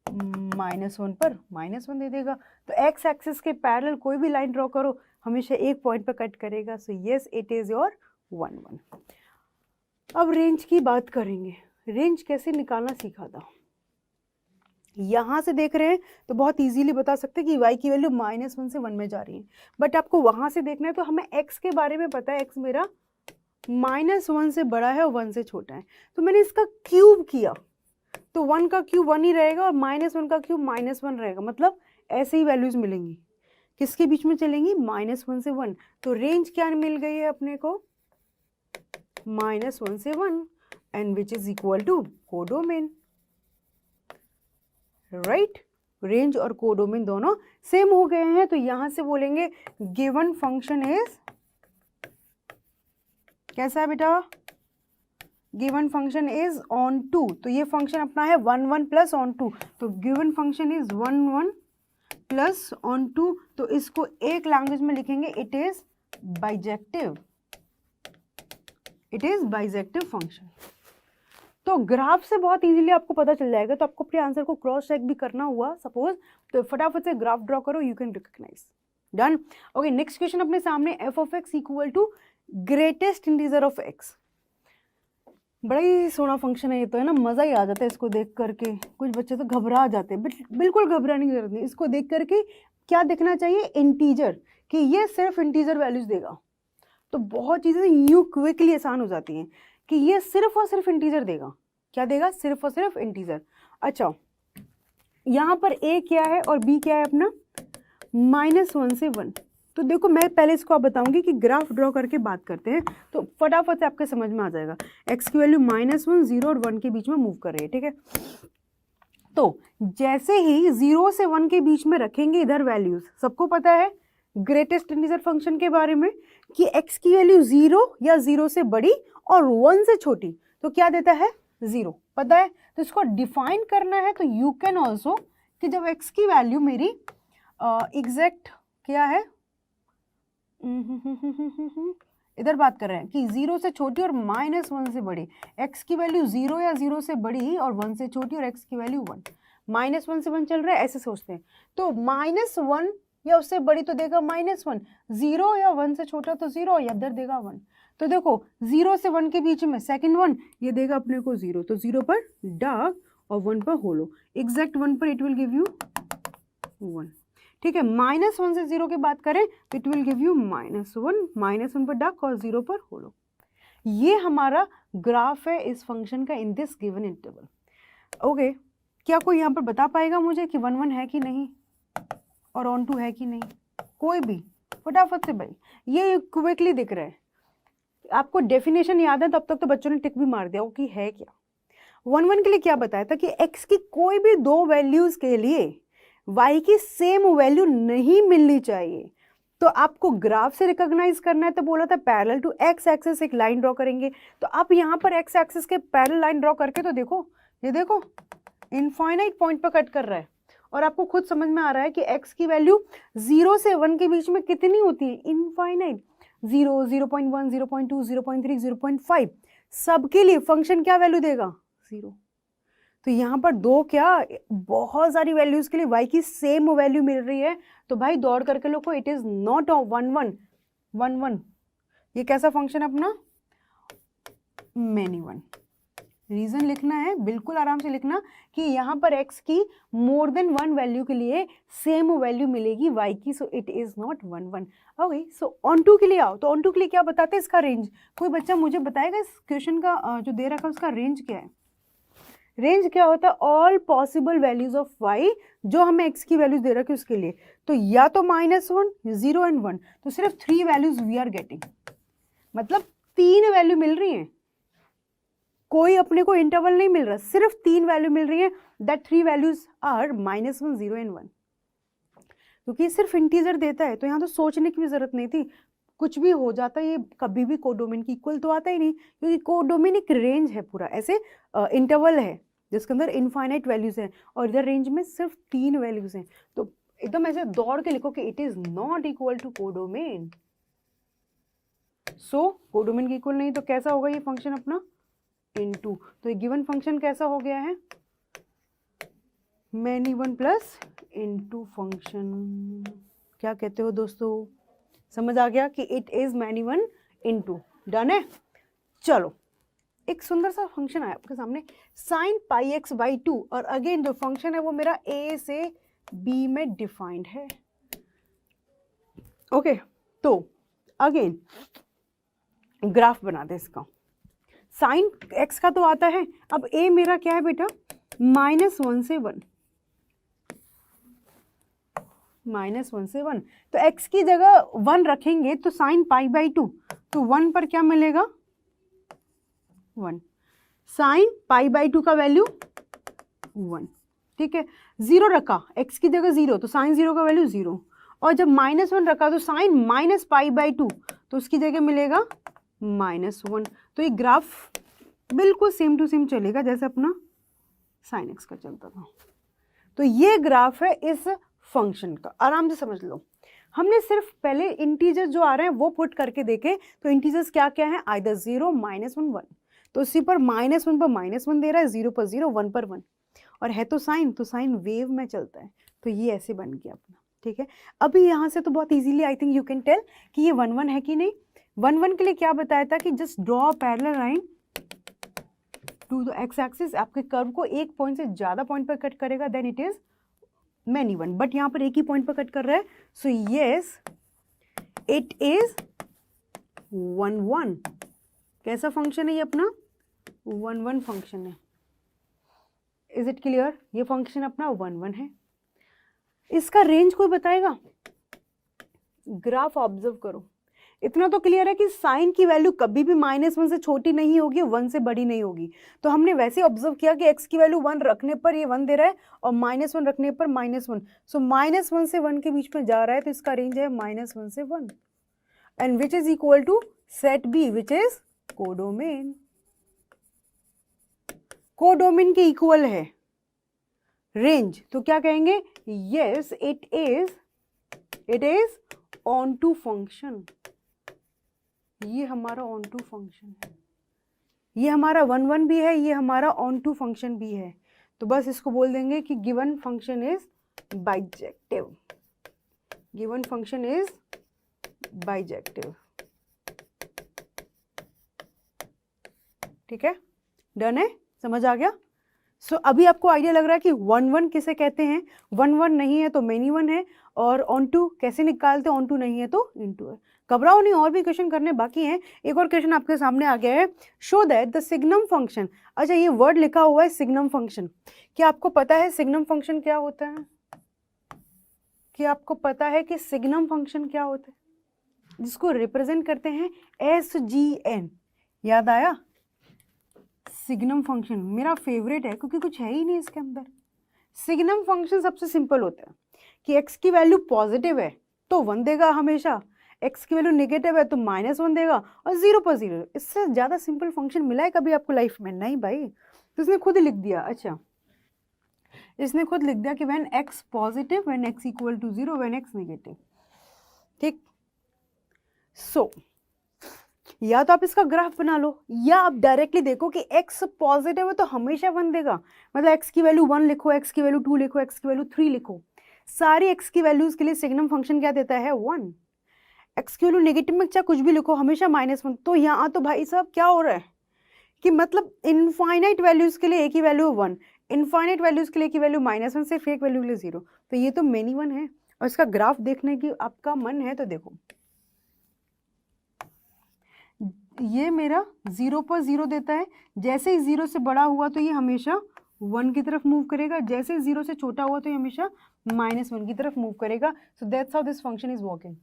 -1 पर -1 दे देगा। तो x एक्सिस के पैरेलल कोई भी लाइन ड्रॉ करो हमेशा एक पॉइंट पर कट करेगा। So yes it is your 1 1। अब रेंज की बात करेंगे, रेंज कैसे निकालना सीखा था। यहाँ से देख रहे हैं तो बहुत इजीली बता सकते हैं कि y की वैल्यू -1 से 1 में जा रही है, बट आपको वहाँ से देखना है। तो हमें x के बारे में पता है, x मेरा -1 से बड़ा है और 1 से छोटा है, तो मैंने इसका क्यूब किया, तो 1 का क्यूब 1 ही रहेगा और -1 का क्यूब -1 रहेगा, मतलब ऐसे ही वैल्यूज मिलेंगी। किसके बीच में चलेंगी -1 से 1। तो रेंज क्या मिल गई है अपने को -1 से 1, and which is equal to codomain, right. Range और कोडोमेन दोनों सेम हो गए हैं, तो यहां से बोलेंगे गिवन फंक्शन इज कैसा है बेटा, given function is onto, तो ये फंक्शन अपना है 1 1 प्लस ऑन टू, तो given function is 1 1 plus on to, तो इसको एक लैंग्वेज में लिखेंगे it is bijective, it is bijective function. तो ग्राफ से बहुत इजीली आपको पता चल जाएगा, तो आपको अपने आंसर को क्रॉस चेक भी करना हुआ सपोज, तो फटाफट से ग्राफ ड्रॉ करो, you can recognise. Done. Okay, next question अपने सामने, f of x equal to greatest integer of x. बड़ा ही सोना फंक्शन है ये तो, है ना, मजा ही आ जाता है इसको देख करके। कुछ बच्चे तो घबरा जाते हैं, बिल्कुल घबराने की जरूरत नहीं। इसको देख करके क्या देखना चाहिए, इंटीजर, कि ये सिर्फ इंटीजर वैल्यूज देगा, तो बहुत चीजें यूं क्विकली आसान हो जाती हैं कि ये सिर्फ और सिर्फ इंटीजर देगा। क्या देगा, सिर्फ और सिर्फ इंटीजर। अच्छा, यहाँ पर ए क्या है और बी क्या है अपना, -1 से 1। तो देखो मैं पहले इसको आप बताऊंगी कि ग्राफ ड्रॉ करके बात करते हैं, तो फटाफट से आपके समझ में आ जाएगा। एक्स की वैल्यू -1, 0 और 1 के बीच में मूव कर रही है, ठीक है। तो जैसे ही 0 से 1 के बीच में रखेंगे इधर वैल्यूज, सबको पता है ग्रेटेस्ट इंटीजर फंक्शन के बारे में कि x की वैल्यू 0 या 0 से बड़ी और 1 से छोटी, तो क्या देता है, 0, पता है। तो इसको डिफाइन करना है, तो यू कैन ऑल्सो कि जब x की वैल्यू मेरी एग्जैक्ट क्या है, इधर बात कर रहे हैं कि 0 से छोटी और -1 से बड़ी, x की वैल्यू 0 या 0 से बड़ी और 1 से छोटी और x की वैल्यू 1, -1 से 1 चल रहा है, ऐसे सोचते हैं। तो -1 या उससे बड़ी तो देगा -1, 0 या 1 से छोटा तो 0, या इधर देगा 1। तो देखो 0 से 1 के बीच में सेकंड 1 ये देगा अपने को 0, तो 0 पर डार्क और 1 पर होलो, एग्जैक्ट 1 पर इट विल गिव यू 1, ठीक है। -1 से 0 की बात करें तो इट विल गिव यू -1 पर डार्क और 0 पर होलो। ये हमारा ग्राफ है इस फंक्शन का in this given interval. Okay, क्या कोई यहाँ पर बता पाएगा मुझे कि 1 1 है कि नहीं और ऑन टू है कि नहीं, कोई भी फटाफट से भाई, ये क्विकली दिख रहा है। आपको डेफिनेशन याद है, तब तक तो बच्चों ने टिक भी मार दिया हो कि है क्या। 1 1 के लिए क्या बताया था कि x की कोई भी दो वैल्यूज के लिए y की सेम वैल्यू नहीं मिलनी चाहिए। तो आपको ग्राफ से रिकॉग्नाइज करना है, तो बोला था पैरेलल टू x एक्सिस एक लाइन ड्रॉ करेंगे। तो आप यहाँ पर x एक्सिस के पैरेलल लाइन ड्रॉ करके तो देखो, ये देखो इनफाइनाइट पॉइंट पर कट कर रहा है, और आपको खुद समझ में आ रहा है कि x की वैल्यू 0 से 1 के बीच में कितनी होती है, इनफाइनाइट, 0, 0.1, 0.2, 0.3, 0.5, सबके लिए फंक्शन क्या वैल्यू देगा, 0। तो यहाँ पर दो क्या, बहुत सारी वैल्यूज के लिए y की सेम वैल्यू मिल रही है, तो भाई दौड़ करके लोगों को इट इज नॉट ऑफ 1 1 1 1। ये कैसा फंक्शन अपना, मैनी वन। रीजन लिखना है, बिल्कुल आराम से लिखना कि यहाँ पर x की मोर देन 1 वैल्यू के लिए सेम वैल्यू मिलेगी y की, so it is not 1 1। Okay, so onto के लिए आओ, तो ऑन टू के लिए क्या बताते हैं, इसका रेंज। कोई बच्चा मुझे बताएगा इस क्वेश्चन का जो दे रखा है उसका रेंज क्या है। रेंज क्या होता है, all possible values of y जो हमें x की वैल्यूज दे रखी है उसके लिए। तो या तो -1, 0 एंड 1, तो सिर्फ 3 वैल्यूज वी आर गेटिंग, मतलब 3 वैल्यू मिल रही हैं, कोई अपने को इंटरवल नहीं मिल रहा, सिर्फ 3 वैल्यू मिल रही है। That 3 values are -1, 0 and 1। क्योंकि सिर्फ इंटीजर देता है तो यहाँ तो सोचने की भी जरूरत नहीं थी, कुछ भी हो जाता है, ये कभी भी कोडोमेन की इक्वल तो आता ही नहीं, क्योंकि कोडोमेन एक रेंज है पूरा, ऐसे इंटरवल है जिसके अंदर इनफाइनाइट वैल्यूज हैं, और इधर रेंज में सिर्फ 3 वैल्यूज हैं। तो एकदम ऐसे दौड़ के लिखो कि it is not equal to codomain. So codomain की इक्वल नहीं तो कैसा होगा ये फंक्शन अपना, इनटू। तो ये गिवन फंक्शन कैसा हो गया है, many one plus into function. क्या कहते हो दोस्तों, समझ आ गया कि it is many one into. Done है। चलो, एक सुंदर सा फंक्शन आया आपके सामने, sin πx/2, और अगेन जो फंक्शन है वो मेरा a से b में डिफाइंड है। ओके, तो अगेन ग्राफ बना दे इसका। साइन x का तो आता है, अब a मेरा क्या है बेटा, -1 से 1, -1 से 1। तो x की जगह 1 रखेंगे तो sin π/2, तो 1 पर क्या मिलेगा, 1। sin π/2 का वैल्यू 1, ठीक है। 0 रखा, x की जगह 0, तो sin 0 का वैल्यू 0, और जब -1 रखा तो sin -π/2, तो उसकी जगह मिलेगा -1। तो ये ग्राफ बिल्कुल सेम टू सेम चलेगा जैसे अपना साइन एक्स का चलता था। तो ये ग्राफ है इस फंक्शन का, आराम से समझ लो। हमने सिर्फ पहले इंटीजर्स जो आ रहे हैं वो पुट करके देखे, तो इंटीजर्स क्या क्या है, आइदर 0, -1, 1। तो इसी पर -1 पर -1 दे रहा है, 0 पर 0, 1 पर 1, और है तो साइन वेव में चलता है, तो ये ऐसे बन गया अपना। ठीक है, अभी यहाँ से तो बहुत easily I think you can tell कि ये 1 1 है कि नहीं। 1 1 के लिए क्या बताया था कि just draw parallel line to the x axis. आपके कर्व को एक पॉइंट से ज्यादा पॉइंट पर कट करेगा, then it is many one, but यहाँ पर एक ही पॉइंट पर कट कर रहा है, सो यस इट इज 1 1। कैसा फंक्शन है ये अपना, 1 1 फंक्शन है। इज इट क्लियर, ये फंक्शन अपना 1 1 है। इसका रेंज कोई बताएगा, ग्राफ ऑब्जर्व करो। इतना तो क्लियर है कि साइन की वैल्यू कभी भी -1 से छोटी नहीं होगी, 1 से बड़ी नहीं होगी। तो हमने वैसे ऑब्जर्व किया कि x की वैल्यू 1 रखने पर ये 1 दे रहा है और -1 रखने पर -1, सो -1 से 1 के बीच में जा रहा है, तो इसका रेंज है -1 से 1, and which is equal to set B which is codomain. Codomain के इक्वल है रेंज, तो क्या कहेंगे, yes it is onto function. ये हमारा ऑन टू फंक्शन है, ये हमारा 1 1 भी है, ये हमारा ऑन टू फंक्शन भी है। तो बस इसको बोल देंगे कि given function is bijective, given function is bijective. ठीक है, डन है, समझ आ गया। सो अभी आपको आइडिया लग रहा है कि 1 1 किसे कहते हैं, 1 1 नहीं है तो मेनी वन है, और ऑन टू कैसे निकालते हैं, ऑन टू नहीं है तो इनटू है। घबराओ नहीं, और भी क्वेश्चन करने बाकी हैं। एक और क्वेश्चन आपके सामने आ गया है, show that the signum function. अच्छा, ये वर्ड लिखा हुआ है सिग्नम फंक्शन, क्या आपको पता है सिग्नम फंक्शन क्या होता है, क्या आपको पता है कि सिग्नम फंक्शन क्या होता है, जिसको रिप्रेजेंट करते हैं SGN, याद आया। सिग्नम फंक्शन मेरा फेवरेट है क्योंकि कुछ है ही नहीं इसके अंदर। सिग्नम फंक्शन सबसे सिंपल होता है कि x की वैल्यू पॉजिटिव है तो 1 देगा हमेशा, x की वैल्यू नेगेटिव है तो -1 देगा, और 0 पर 0। इससे ज़्यादा सिंपल फंक्शन मिला है कभी आपको लाइफ में, नहीं भाई। तो इसने खुद लिख दिया, अच्छा इसने खुद लिख दिया कि when x positive, when x equal to 0, when x negative. ठीक, सो या तो आप इसका ग्राफ बना लो, या आप डायरेक्टली देखो कि x पॉजिटिव है तो हमेशा 1 देगा, मतलब x की वैल्यू 1 लिखो, x की वैल्यू 2 लिखो, x की वैल्यू 3 लिखो, सारी x की वैल्यूज के लिए सिग्नम फंक्शन क्या देता है, 1। x की वैल्यू नेगेटिव में चाहे कुछ भी लिखो, हमेशा -1। तो यहाँ तो भाई साहब क्या हो रहा है कि मतलब इनफाइनाइट वैल्यूज के लिए एक ही वैल्यू 1, इनफाइनाइट वैल्यूज के लिए एक ही वैल्यू -1, सिर्फ एक वैल्यू के लिए 0। तो ये तो मेनी वन है, और इसका ग्राफ देखने की आपका मन है तो देखो, ये मेरा 0 पर 0 देता है, जैसे ही 0 से बड़ा हुआ तो ये हमेशा 1 की तरफ मूव करेगा, जैसे 0 से छोटा हुआ तो ये हमेशा -1 की तरफ मूव करेगा। So that's how this function is working.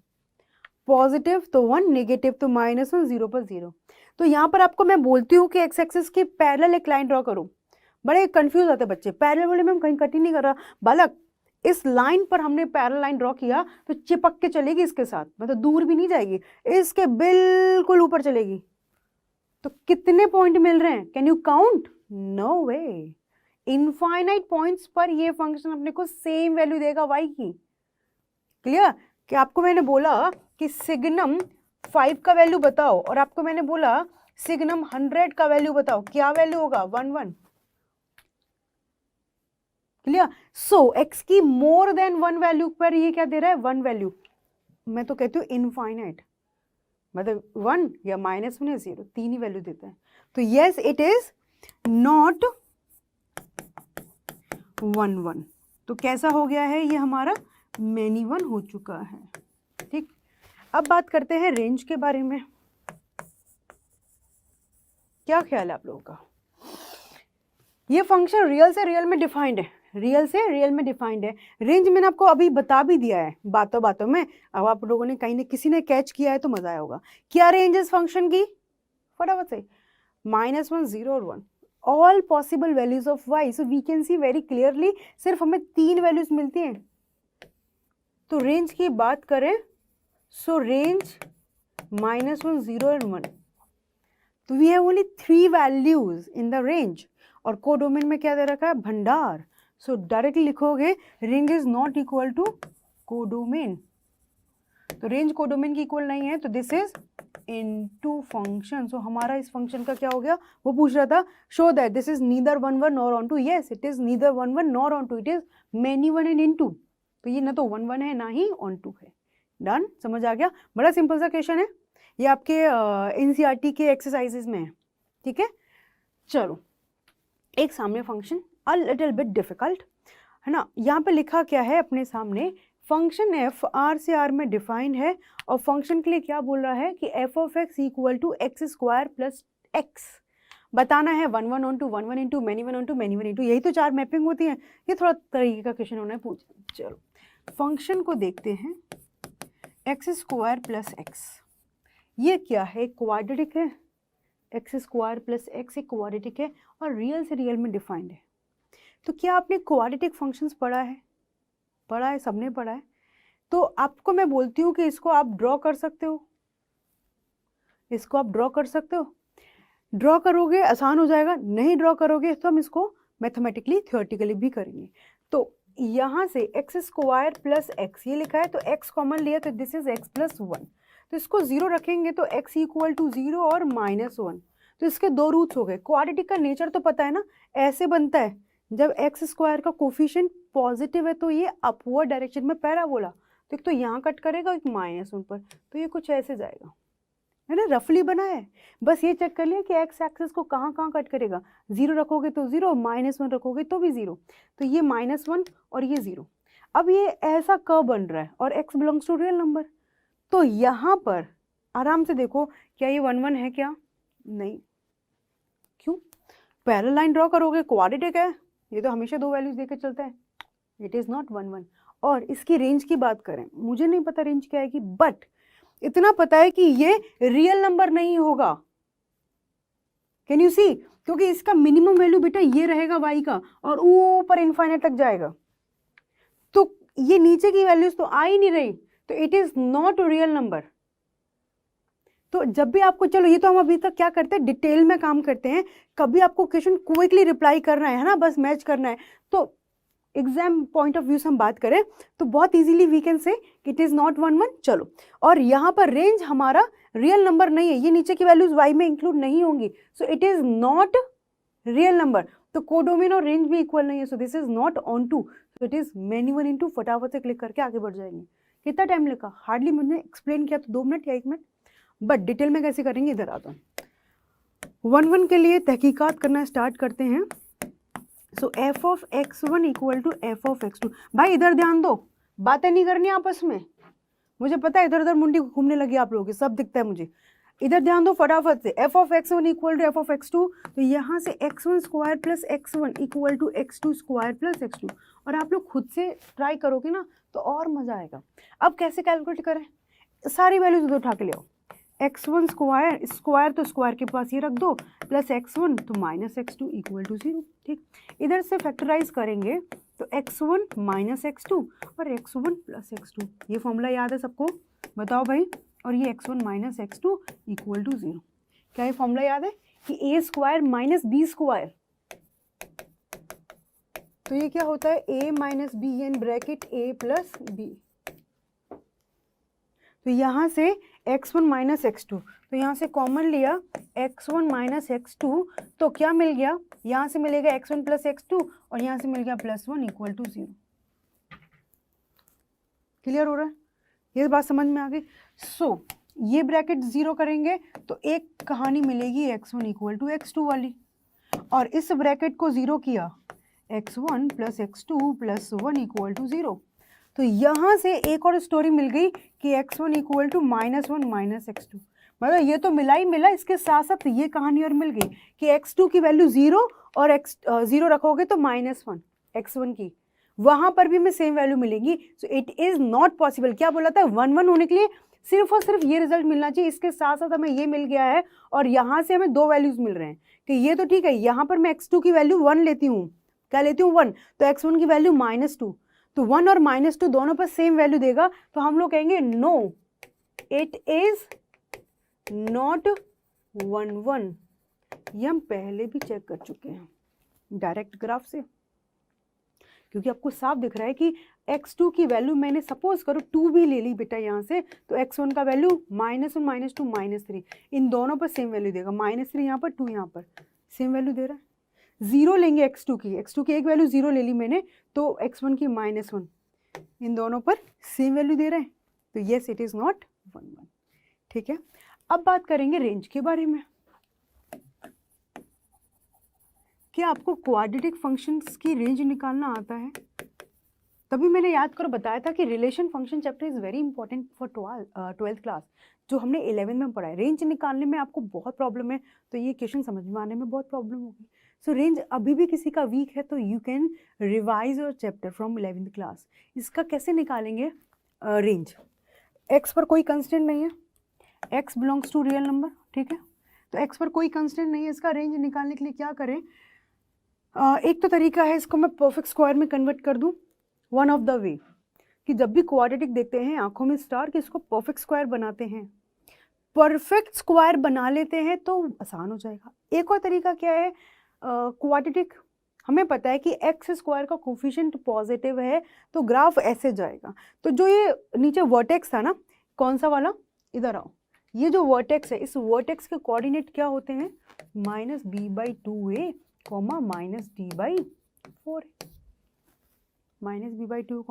Positive तो 1, नेगेटिव तो -1, 0 पर 0। तो यहाँ पर आपको मैं बोलती हूँ कि एक्स एक्सिस के पैरेलल एक लाइन ड्रॉ करो, बड़े कंफ्यूज होते हैं बच्चे, पैरेलल बोले मैं कहीं कट ही नहीं कर रहा बालक, इस लाइन पर हमने पैरेलल लाइन ड्रॉ किया तो चिपक के चलेगी इसके साथ, मतलब दूर भी नहीं जाएगी, इसके बिल्कुल ऊपर चलेगी। तो कितने पॉइंट मिल रहे हैं, can you count, no way. Infinite points पर ये फंक्शन अपने को सेम वैल्यू देगा y की। क्लियर, कि आपको मैंने बोला कि सिग्नम 5 का वैल्यू बताओ, और आपको मैंने बोला सिग्नम 100 का वैल्यू बताओ, क्या वैल्यू होगा, 1 1। क्लियर, सो x की मोर देन 1 वैल्यू पर ये क्या दे रहा है, 1 वैल्यू। मैं तो कहती हूँ इनफाइनाइट, मतलब 1 या -1 या 0, 3 ही वैल्यू देता है। तो यस इट इज नॉट 1 1। तो कैसा हो गया है, ये हमारा मेनी वन हो चुका है। ठीक, अब बात करते हैं रेंज के बारे में। क्या ख्याल है आप लोगों का, ये फंक्शन रियल से रियल में डिफाइंड है, रियल से रियल में डिफाइंड है। रेंज मैंने आपको अभी बता भी दिया है बातों बातों में, अब आप लोगों ने कहीं ने किसी ने कैच किया है तो मजा आया होगा। क्या रेंज इस फंक्शन की, फटाफट से, -1, 0 और 1, all possible values of y। So we can see very clearly, सिर्फ हमें 3 वैल्यूज मिलती हैं। तो रेंज की बात करें, सो रेंज -1, 0 और 1, तो we have only 3 values in the range, और कोडोमेन में क्या दे रखा है, भंडार। सो डायरेक्टली लिखोगे range is not equal to codomain, तो रेंज कोडोमेन की इक्वल नहीं है, तो this is into function. So हमारा इस फंक्शन का क्या हो गया, वो पूछ रहा था show that this is neither 1 1 nor onto, yes it is neither 1 1 nor onto, it is many 1 and into, तो ये ना तो 1 1 है ना ही ऑन टू है। डन, समझ आ गया, बड़ा सिंपल सा क्वेश्चन है, ये आपके एनसीईआरटी के एक्सरसाइजेज में है, ठीक है। चलो एक सामने फंक्शन अ लिटिल बिट डिफिकल्ट है ना, यहाँ पे लिखा क्या है अपने सामने, फंक्शन एफ आर से आर में डिफाइंड है, और फंक्शन के लिए क्या बोल रहा है कि f of x equal to x square plus x, बताना है 1 1 onto 1 1 into many 1 onto many 1 into, यही तो 4 मैपिंग होती है, ये थोड़ा तरीके का क्वेश्चन होना है पूछा। चलो फंक्शन को देखते हैं, एक्स स्क्वायर प्लस एक्स, ये क्या है, क्वाड्रेटिक है, एक्स स्क्वायर प्लस एक्स एक क्वाड्रेटिक है और रियल से रियल में डिफाइंड है। तो क्या आपने क्वाड्रेटिक फंक्शंस पढ़ा है, पढ़ा है, सबने पढ़ा है, तो आपको मैं बोलती हूँ कि इसको आप ड्रॉ कर सकते हो, इसको आप ड्रॉ कर सकते हो, ड्रॉ करोगे आसान हो जाएगा, नहीं ड्रॉ करोगे तो हम इसको मैथमेटिकली थ्योरेटिकली भी करेंगे। तो यहाँ से एक्स स्क्वायर प्लस एक्स ये लिखा है, तो एक्स कॉमन लिया तो दिस इज एक्स प्लस 1, तो इसको 0 रखेंगे तो x इक्वल टू 0 और -1, तो इसके 2 रूट्स हो गए। क्वाड्रेटिक का नेचर तो पता है ना, ऐसे बनता है, जब एक्स स्क्वायर का कोफिशिएंट पॉजिटिव है तो ये अपवर्ड डायरेक्शन में पैराबोला, तो एक तो यहाँ कट करेगा एक -1 पर, तो ये कुछ ऐसे जाएगा, है ना, रफली बना है, बस ये चेक कर लिया कि एक्स एक्सिस को कहाँ कहाँ कट करेगा, 0 रखोगे तो 0, -1 रखोगे तो भी 0, तो ये -1 और ये 0। अब ये ऐसा कर्व बन रहा है और x belongs to real number, तो यहाँ पर आराम से देखो, क्या ये 1 1 है क्या, नहीं, क्यों, पैरेलल लाइन ड्रॉ करोगे, क्वाड्रेटिक है, ये तो हमेशा 2 वैल्यूज देकर चलता है, इट इज नॉट 1 1। और इसकी रेंज की बात करें, मुझे नहीं पता रेंज क्या आएगी, बट इतना पता है कि ये रियल नंबर नहीं होगा, कैन यू सी, क्योंकि इसका मिनिमम वैल्यू बेटा ये रहेगा y का और ऊपर इनफाइनाइट तक जाएगा, तो ये नीचे की वैल्यूज तो आ ही नहीं रही, तो it is not real number. तो जब भी आपको, चलो ये तो हम अभी तक क्या करते हैं, डिटेल में काम करते हैं, कभी आपको क्वेश्चन क्विकली रिप्लाई करना है ना, बस मैच करना है, तो एग्जाम पॉइंट ऑफ व्यू से हम बात करें तो बहुत easily we can say it is not 1 1। चलो, और यहाँ पर रेंज हमारा रियल नंबर नहीं है, ये नीचे की वैल्यूज y में इंक्लूड नहीं होंगी, so it is not real number, तो कोडोमेन और रेंज भी इक्वल नहीं है, so this is not onto, so it is many 1 into, फटाफट से क्लिक करके आगे बढ़ जाएंगे। कितना टाइम लगा, हार्डली मैंने एक्सप्लेन किया तो 2 मिनट या 1 मिनट, बट डिटेल में कैसे करेंगे इधर आता हूँ। 1 1 के लिए तहकीकात करना स्टार्ट करते हैं। So f of x1 equal to f of x2, भाई इधर ध्यान दो, बातें नहीं करनी आपस में, मुझे पता है इधर उधर मुंडी घूमने लगी आप लोगों की, सब दिखता है मुझे, इधर ध्यान दो फटाफट से, f of x1 equal to f of x2, तो यहाँ से x1 square plus x1 equal to x2 square plus x2, और आप लोग खुद से ट्राई करोगे ना तो और मजा आएगा। अब कैसे कैलकुलेट करें, सारी वैल्यूज उधर उठा के ले आओ, x1 स्क्वायर, स्क्वायर तो स्क्वायर के पास ये रख दो, प्लस x1 तो माइनस x2 इक्वल टू 0, ठीक, इधर से फैक्टराइज करेंगे तो x1 माइनस x2 और x1 प्लस x2, ये फॉर्मूला याद है सबको, बताओ भाई, और ये x1 minus x2 equal to 0, क्या ये फॉर्मूला याद है कि a square minus b square, तो ये क्या होता है a minus be in bracket a plus b, तो यहाँ से x1 माइनस x2, तो यहाँ से कॉमन लिया x1 माइनस x2, तो क्या मिल गया, यहाँ से मिलेगा x1 प्लस x2 और यहाँ से मिल गया +1 इक्वल टू 0। क्लियर हो रहा है, ये बात समझ में आ गई। सो ये ब्रैकेट 0 करेंगे तो एक कहानी मिलेगी x1 इक्वल टू x2 वाली, और इस ब्रैकेट को 0 किया x1 plus x2 plus 1 equal to 0, तो यहाँ से एक और स्टोरी मिल गई कि x1 equal to -1 minus x2, मतलब ये तो मिला ही मिला, इसके साथ साथ ये कहानी और मिल गई कि x2 की वैल्यू 0 और 0 रखोगे तो -1 x1 की, वहाँ पर भी हमें सेम वैल्यू मिलेगी, so it is not possible. क्या बोला था, 1 1 होने के लिए सिर्फ और सिर्फ ये रिजल्ट मिलना चाहिए, इसके साथ साथ हमें ये मिल गया है और यहाँ से हमें 2 वैल्यूज मिल रहे हैं कि ये तो ठीक है, यहाँ पर मैं x2 की वैल्यू 1 लेती हूँ, क्या लेती हूँ 1, तो x1 की वैल्यू -2, तो 1 और -2 दोनों पर सेम वैल्यू देगा, तो हम लोग कहेंगे नो इट इज नॉट 1 1, ये हम पहले भी चेक कर चुके हैं डायरेक्ट ग्राफ से, क्योंकि आपको साफ दिख रहा है कि x2 की वैल्यू मैंने सपोज करो 2 भी ले ली बेटा यहाँ से, तो x1 का वैल्यू -1 -2 -3, इन दोनों पर सेम वैल्यू देगा, -3 यहाँ पर 2 यहाँ पर सेम वैल्यू दे रहा है। 0 लेंगे x2 की एक वैल्यू 0 ले ली मैंने, तो x1 की -1, इन दोनों पर सेम वैल्यू दे रहे हैं, तो येस इट इज़ नॉट 1 1। ठीक है, अब बात करेंगे रेंज के बारे में। क्या आपको क्वाड्रेटिक फंक्शंस की रेंज निकालना आता है? तभी मैंने याद करो बताया था कि relation function chapter is very important for 12th class, जो हमने 11th में पढ़ा है। रेंज निकालने में आपको बहुत प्रॉब्लम है, तो ये क्वेश्चन समझ में आने में बहुत प्रॉब्लम होगी। सो रेंज अभी भी किसी का वीक है तो you can revise your chapter from 11th class. इसका कैसे निकालेंगे रेंज? एक्स पर कोई कंस्टेंट नहीं है, x belongs to real number, ठीक है, तो एक्स पर कोई कंस्टेंट नहीं है, इसका रेंज निकालने के लिए क्या करें? एक तो तरीका है, इसको मैं परफेक्ट स्क्वायर में कन्वर्ट कर दूं। वन ऑफ द वे कि जब भी क्वाड्रेटिक देखते हैं आंखों में स्टार, कि इसको परफेक्ट स्क्वायर बनाते हैं, परफेक्ट स्क्वायर बना लेते हैं तो आसान हो जाएगा। एक और तरीका क्या है, क्वाड्रेटिक हमें पता है कि एक्स स्क्वायर का कोफिशिएंट पॉजिटिव है, तो ग्राफ ऐसे जाएगा। तो जो ये नीचे वर्टेक्स था ना, कौन सा वाला, इधर आओ, ये जो वर्टेक्स है, इस वर्टेक्स के कोऑर्डिनेट क्या होते हैं? -b/2a, -d/4a, -b/2,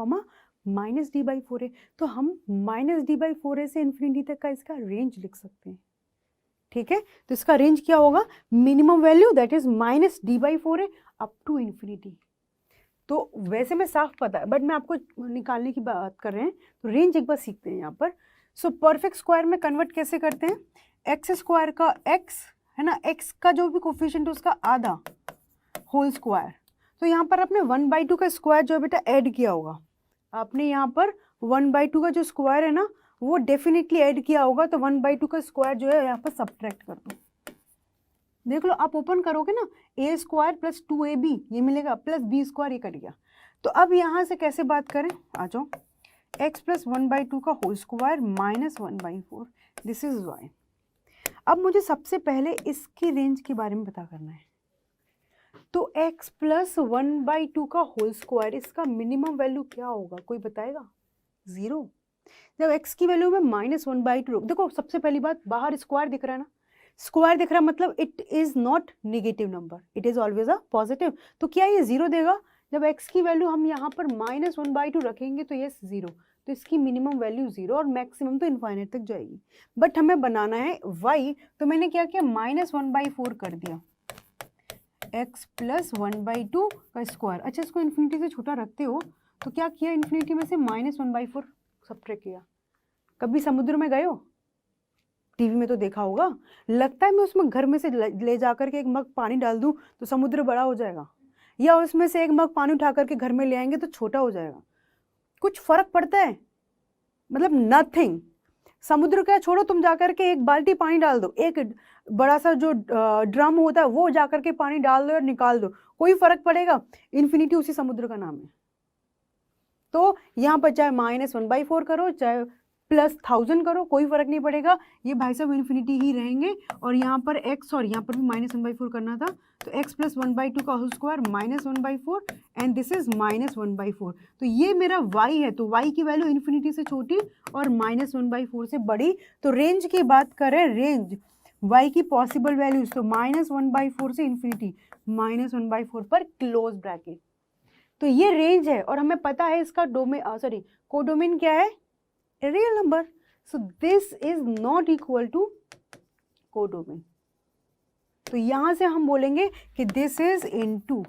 -d/4a। तो हम -d/4a से इन्फिनिटी तक का इसका रेंज लिख सकते हैं। ठीक है, तो इसका रेंज क्या होगा? Minimum value that is -d/4a up to infinity. तो वैसे में साफ पता है, बट मैं आपको निकालने की बात कर रहे हैं, तो रेंज एक बार सीखते हैं यहाँ पर। सो परफेक्ट स्क्वायर में कन्वर्ट कैसे करते हैं? एक्स स्क्वायर का एक्स है ना, एक्स का जो भी कोफिशिएंट है उसका आधा होल स्क्वायर। तो यहाँ पर आपने 1/2 का स्क्वायर जो है बेटा ऐड किया होगा, आपने यहाँ पर 1/2 का जो स्क्वायर है ना वो डेफिनेटली ऐड किया होगा, तो 1/2 का स्क्वायर जो है यहाँ पर सब्ट्रैक्ट कर दो। देख लो, आप ओपन करोगे ना, a स्क्वायर प्लस 2ab ये मिलेगा, प्लस b स्क्वायर ये कट गया। तो अब यहाँ से कैसे बात करें, आ जाओ, x प्लस 1/2 का whole square -1/4, this is y। अब मुझे सबसे पहले इसकी रेंज के बारे में पता करना है। तो x प्लस 1/2 का होल स्क्वायर, इसका मिनिमम वैल्यू क्या होगा, कोई बताएगा? 0। जब x की वैल्यू में -1/2, देखो सबसे पहली बात, बाहर स्क्वायर दिख रहा है ना, स्क्वायर दिख रहा है मतलब it is not negative number, it is always a positive. तो क्या ये 0 देगा? जब x की वैल्यू हम यहाँ पर -1/2 रखेंगे तो ये 0, तो इसकी मिनिमम वैल्यू 0 और मैक्सिमम तो इनफाइनाइट तक जाएगी। बट हमें बनाना है y, तो मैंने क्या किया, -1/4 कर दिया, x प्लस 1/2 का स्क्वायर। अच्छा, इसको इन्फिनिटी से छोटा रखते हो तो क्या किया, इन्फिनिटी में से -1/4 सब्ट्रैक्ट किया। कभी समुद्र में गए हो? टीवी में तो देखा होगा, लगता है मैं उसमें घर में से ले जाकर के एक मग पानी डाल दूं तो समुद्र बड़ा हो जाएगा, या उसमें से एक मग पानी उठा करके घर में ले आएंगे तो छोटा हो जाएगा। कुछ फर्क पड़ता है? मतलब नथिंग। समुद्र क्या छोड़ो, तुम जाकर के एक बाल्टी पानी डाल दो, एक बड़ा सा जो ड्रम होता है वो जाकर के पानी डाल दो और निकाल दो, कोई फर्क पड़ेगा? इन्फिनिटी उसी समुद्र का नाम है। तो यहाँ पर चाहे -1/4 करो, चाहे +1000 करो, कोई फर्क नहीं पड़ेगा, ये भाई साहब इन्फिनिटी ही रहेंगे। और यहाँ पर x, और यहाँ पर भी -1/4 करना था, तो x प्लस 1/2 का whole square -1/4 and this is -1/4। तो ये मेरा y है, तो y की वैल्यू इन्फिनिटी से छोटी और -1/4 से बड़ी। तो रेंज की बात करें, रेंज y की पॉसिबल वैल्यूज, तो -1/4 से इन्फिनिटी, -1/4 पर क्लोज ब्रैकेट। तो ये रेंज है, और हमें पता है इसका कोडोमेन क्या है? Real number. So this is not equal to codomain. तो यहां से हम बोलेंगे कि दिस इज इनटू,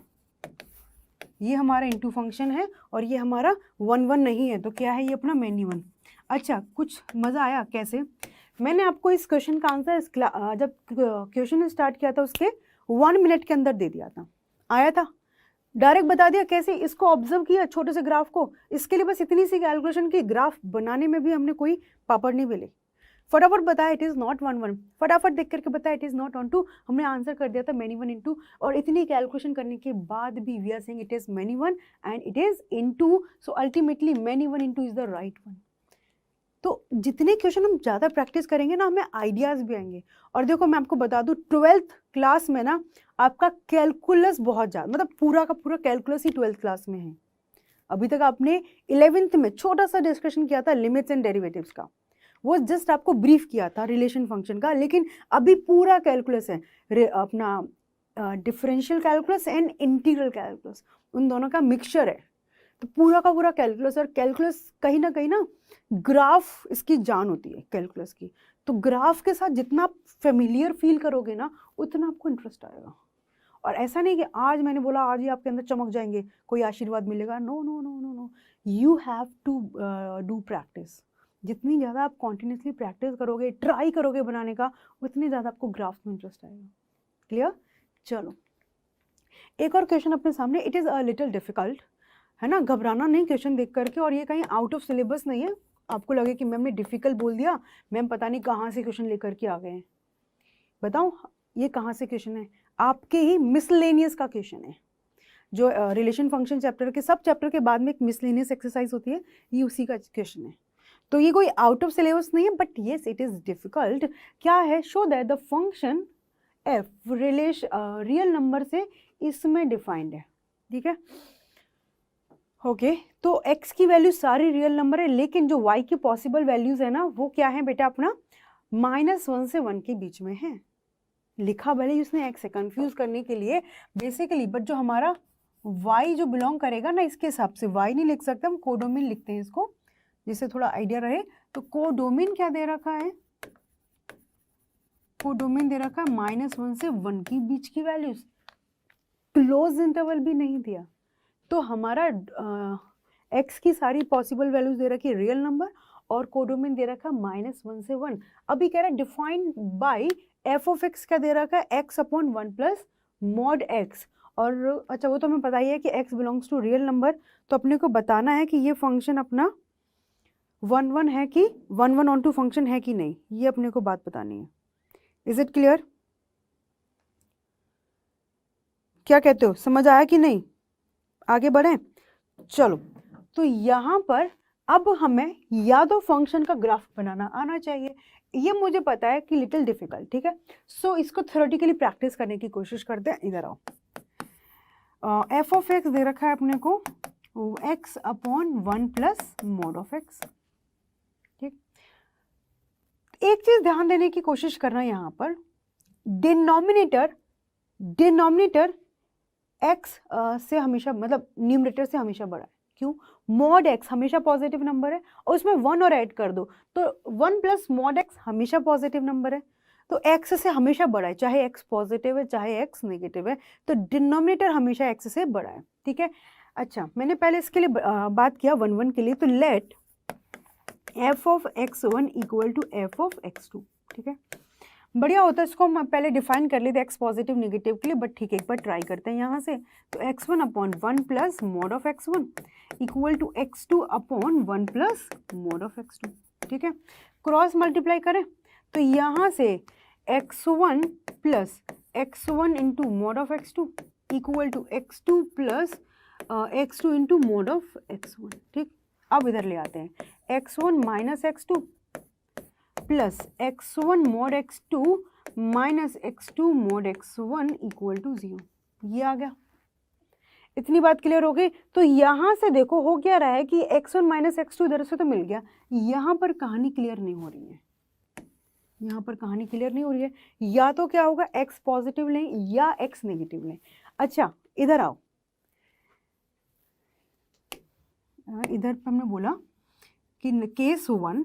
ये हमारा इनटू फंक्शन है और ये हमारा 1 1 नहीं है, तो क्या है ये अपना मैनी 1। अच्छा, कुछ मजा आया? कैसे? मैंने आपको इस क्वेश्चन का आंसर जब क्वेश्चन स्टार्ट किया था उसके 1 मिनट के अंदर दे दिया था, आया था, डायरेक्ट बता दिया कैसे। इसको ऑब्जर्व किया छोटे से ग्राफ को, इसके लिए बस इतनी सी कैलकुलेशन की, ग्राफ बनाने में भी हमने कोई पापड़ नहीं बेले, फटाफट बताया इट इज नॉट 1 1, फटाफट देख करके बताया इट इज नॉट 1 2, हमने आंसर कर दिया था मैनी 1 इनटू। और इतनी कैलकुलेशन करने के बाद भी we are saying it is many 1 and it is into, so ultimately many 1 into is the right one. तो जितने क्वेश्चन हम ज़्यादा प्रैक्टिस करेंगे ना, हमें आइडियाज़ भी आएंगे। और देखो मैं आपको बता दूं, 12th क्लास में ना आपका कैलकुलस बहुत ज़्यादा, मतलब पूरा का पूरा कैलकुलस ही 12th क्लास में है। अभी तक आपने 11th में छोटा सा डिस्कशन किया था लिमिट्स एंड डेरिवेटिव्स का, वो जस्ट आपको ब्रीफ किया था रिलेशन फंक्शन का, लेकिन अभी पूरा कैलकुलस है, अपना differential calculus and integral calculus, उन दोनों का मिक्सचर है। तो पूरा का पूरा कैलकुलस, और कैलकुलस कहीं ना ग्राफ इसकी जान होती है कैलकुलस की। तो ग्राफ के साथ जितना आप फेमिलियर फील करोगे ना, उतना आपको इंटरेस्ट आएगा। और ऐसा नहीं कि आज मैंने बोला आज ही आपके अंदर चमक जाएंगे, कोई आशीर्वाद मिलेगा, no no no no no, you have to do practice. जितनी ज़्यादा आप कॉन्टिन्यूसली प्रैक्टिस करोगे, ट्राई करोगे बनाने का, उतनी ज़्यादा आपको ग्राफ में इंटरेस्ट आएगा। क्लियर? चलो एक और क्वेश्चन अपने सामने, it is a little difficult, है ना, घबराना नहीं क्वेश्चन देख करके, और ये कहीं आउट ऑफ सिलेबस नहीं है, आपको लगे कि मैम ने डिफिकल्ट बोल दिया, मैम पता नहीं कहाँ से क्वेश्चन लेकर के आ गए हैं। बताओ ये कहाँ से क्वेश्चन है, आपके ही मिसलेनियस का क्वेश्चन है, जो रिलेशन फंक्शन चैप्टर के सब चैप्टर के बाद में एक मिसलेनियस एक्सरसाइज होती है, ये उसी का क्वेश्चन है। तो ये कोई आउट ऑफ सिलेबस नहीं है, but yes it is difficult. क्या है? Show that the function F real number से इसमें डिफाइंड है। ठीक है, ओके तो x की वैल्यू सारी रियल नंबर है, लेकिन जो y की पॉसिबल वैल्यूज है ना, वो क्या है बेटा अपना -1 से 1 के बीच में है। लिखा भले ही उसने x है कंफ्यूज करने के लिए बेसिकली, बट जो हमारा y जो बिलोंग करेगा ना, इसके हिसाब से y नहीं लिख सकते, हम कोडोमेन लिखते हैं इसको, जिससे थोड़ा आइडिया रहे। तो कोडोमेन क्या दे रखा है? कोडोमेन दे रखा है -1 से 1 के बीच की वैल्यूज, क्लोज इंटरवल भी नहीं दिया। तो हमारा x की सारी पॉसिबल वैल्यूज दे रखी है रियल नंबर, और कोडोमेन दे रखा -1 से 1। अभी कह रहा है defined by f of x, क्या दे रखा है? x upon 1 plus mod x। और अच्छा वो तो हमें पता ही है कि x belongs to real number, तो अपने को बताना है कि ये फंक्शन अपना 1 1 है कि 1 1 ऑन टू फंक्शन है कि नहीं, ये अपने को बात बतानी है। Is it clear? क्या कहते हो, समझ आया कि नहीं? आगे बढ़ें? चलो तो यहाँ पर अब हमें या तो फंक्शन का ग्राफ बनाना आना चाहिए, ये मुझे पता है कि लिटिल डिफिकल्ट, ठीक है। सो इसको थ्योरेटिकली प्रैक्टिस करने की कोशिश करते हैं। इधर आओ, एफ ऑफ एक्स दे रखा है अपने को x upon 1 plus mod of X. ठीक, एक चीज ध्यान देने की कोशिश करना, यहाँ पर डिनोमिनेटर x से हमेशा, मतलब न्यूमरेटर से हमेशा बड़ा है। क्यों? मॉड x हमेशा पॉजिटिव नंबर है, और उसमें 1 और ऐड कर दो तो 1 प्लस मॉड x हमेशा पॉजिटिव नंबर है, तो x से हमेशा बड़ा है, चाहे x पॉजिटिव है चाहे x नेगेटिव है, तो डिनोमिनेटर हमेशा x से बड़ा है। ठीक है, अच्छा मैंने पहले इसके लिए बात किया 1 1 के लिए, तो let f of x1 equal to f of x2। ठीक है, बढ़िया होता है, इसको हम पहले डिफाइन कर लेते x पॉजिटिव नेगेटिव के लिए, बट ठीक है एक बार ट्राई करते हैं यहाँ से। तो x1 upon 1 plus mod of x1 equal to x2 upon 1 plus mod of x2। ठीक है, क्रॉस मल्टीप्लाई करें तो यहाँ से x1 plus x1 into mod of x2 equal to x2 plus x2 into mod of x1। ठीक, अब इधर ले आते हैं x1 minus x2 plus x1 mod x2 minus x2 mod x1 equal to 0। ये आ गया, इतनी बात क्लियर हो गई। तो यहाँ से देखो हो क्या रहा है कि x1 माइनस x2 इधर से तो मिल गया, यहाँ पर कहानी क्लियर नहीं हो रही है, यहाँ पर कहानी क्लियर नहीं हो रही है। या तो क्या होगा, x पॉजिटिव लें या x नेगेटिव लें। अच्छा इधर आओ, इधर हमने बोला कि केस वन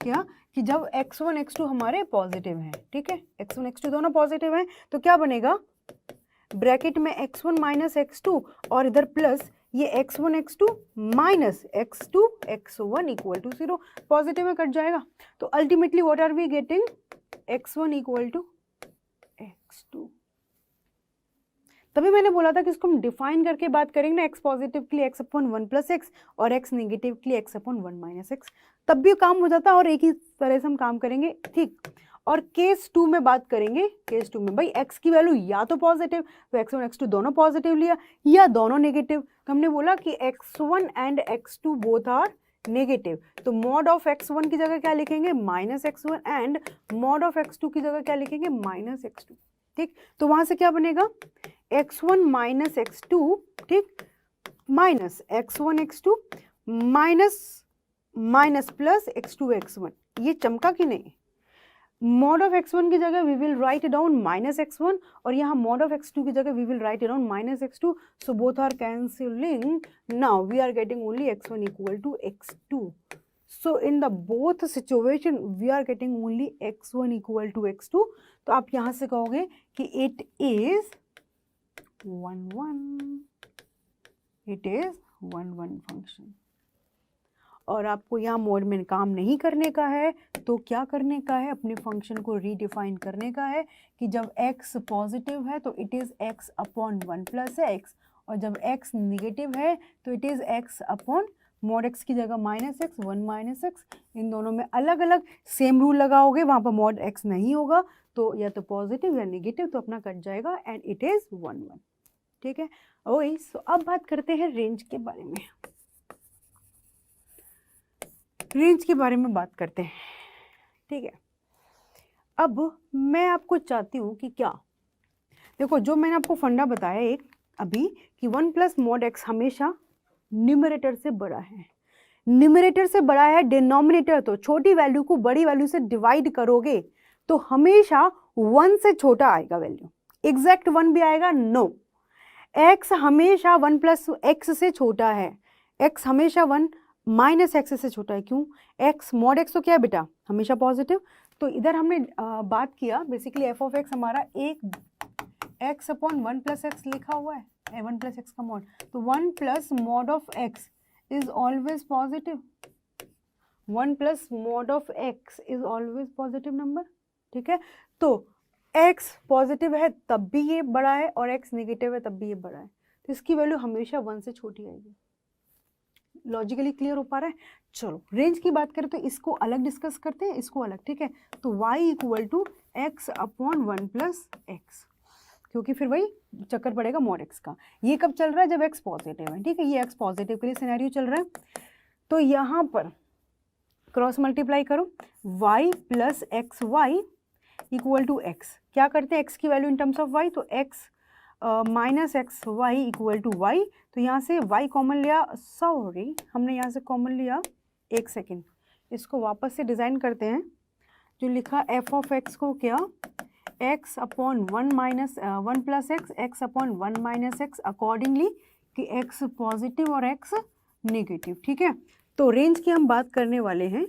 क्या, कि जब x1 x2 हमारे पॉजिटिव हैं, ठीक है, x1 x2 दोनों पॉजिटिव हैं, तो क्या बनेगा, ब्रैकेट में x1 माइनस x2 और इधर प्लस ये x1 x2 minus x2 x1 equal to 0, positive में कट जाएगा। तो ultimately what are we getting, x1 equal to x2। तभी मैंने बोला था कि इसको हम डिफाइन करके बात करेंगे ना, x पॉजिटिव के लिए x अपॉन 1 प्लस एक्स और x नेगेटिव के लिए x अपॉन 1 माइनस एक्स, तब भी काम हो जाता है और एक ही तरह से हम काम करेंगे। ठीक, और केस 2 में बात करेंगे, केस 2 में भाई x की वैल्यू या तो पॉजिटिव, तो x1 x2 दोनों पॉजिटिव लिया, या दोनों नेगेटिव, तो हमने बोला कि x1 and x2 both are negative, तो मॉड ऑफ x1 की जगह क्या लिखेंगे -x1 and mod of x2 की जगह क्या लिखेंगे -x2। ठीक, तो वहां से क्या बनेगा x1 माइनस x2, ठीक, minus x1 x2 minus plus x2 x1। ये चमका कि नहीं? मॉड ऑफ x1 की जगह we will write down -x1 और यहाँ मॉड ऑफ x2 की जगह we will write down -x2, so both are cancelling, now we are getting only x1 equal to x2, so in the both situation we are getting only x1 equal to x2। तो आप यहाँ से कहोगे कि it is 1 1, it is 1 1 function. और आपको यहाँ मोड में काम नहीं करने का है, तो क्या करने का है, अपने फंक्शन को रीडिफाइन करने का है कि जब x पॉजिटिव है तो it is x upon 1 plus x, और जब x निगेटिव है तो it is x upon mod x की जगह -x 1 माइनस x। इन दोनों में अलग अलग सेम रूल लगाओगे, वहाँ पर मॉड x नहीं होगा, तो या तो पॉजिटिव या निगेटिव, तो अपना कट जाएगा एंड इट इज़ 1 1। ठीक है, ओके, सो अब बात करते हैं रेंज के बारे में। रेंज के बारे में बात करते हैं, ठीक है। अब मैं आपको चाहती हूँ कि क्या, देखो जो मैंने आपको फंडा बताया एक अभी कि 1 प्लस मॉड x हमेशा न्यूमरेटर से बड़ा है, न्यूमरेटर से बड़ा है, डिनोमिनेटर तो छोटी वैल्यू को बड़ी वैल्यू से डिवाइड करोगे तो हमेशा 1 से छोटा आएगा वैल्यू, एग्जैक्ट 1 भी आएगा, नो, x हमेशा 1 प्लस x से छोटा है, x हमेशा 1 माइनस एक्स से छोटा है। क्यों? x मॉड x तो क्या है बेटा, हमेशा पॉजिटिव। तो इधर हमने बात किया बेसिकली एफ ऑफ एक्स हमारा एक x अपॉन 1 प्लस एक्स लिखा हुआ है, 1 प्लस एक्स का मॉड, तो 1 plus mod of x is always positive, 1 plus mod of x is always positive number. ठीक है, तो x पॉजिटिव है तब भी ये बड़ा है और x नेगेटिव है तब भी ये बड़ा है, तो इसकी वैल्यू हमेशा 1 से छोटी आएगी। लॉजिकली क्लियर हो पा रहा है? चलो रेंज की बात करें तो इसको अलग डिस्कस करते हैं, इसको अलग, ठीक है। तो y equal to x upon 1 plus x, क्योंकि फिर वही चक्कर पड़ेगा मॉड x का। ये कब चल रहा है? जब x पॉजिटिव है, ठीक है, ये x पॉजिटिव के लिए सिनेरियो चल रहा है। तो यहाँ पर क्रॉस मल्टीप्लाई करो, y plus x y equal to x, क्या करते हैं x की value in terms of y, तो x minus x y equal to y, तो यहाँ से y कॉमन लिया, सॉरी हमने यहाँ से कॉमन लिया, एक सेकेंड, इसको वापस से डिज़ाइन करते हैं। जो लिखा एफ ऑफ एक्स को क्या, x upon 1 minus 1 plus x, x upon 1 minus x accordingly कि x पॉजिटिव और x नेगेटिव। ठीक है, तो रेंज की हम बात करने वाले हैं।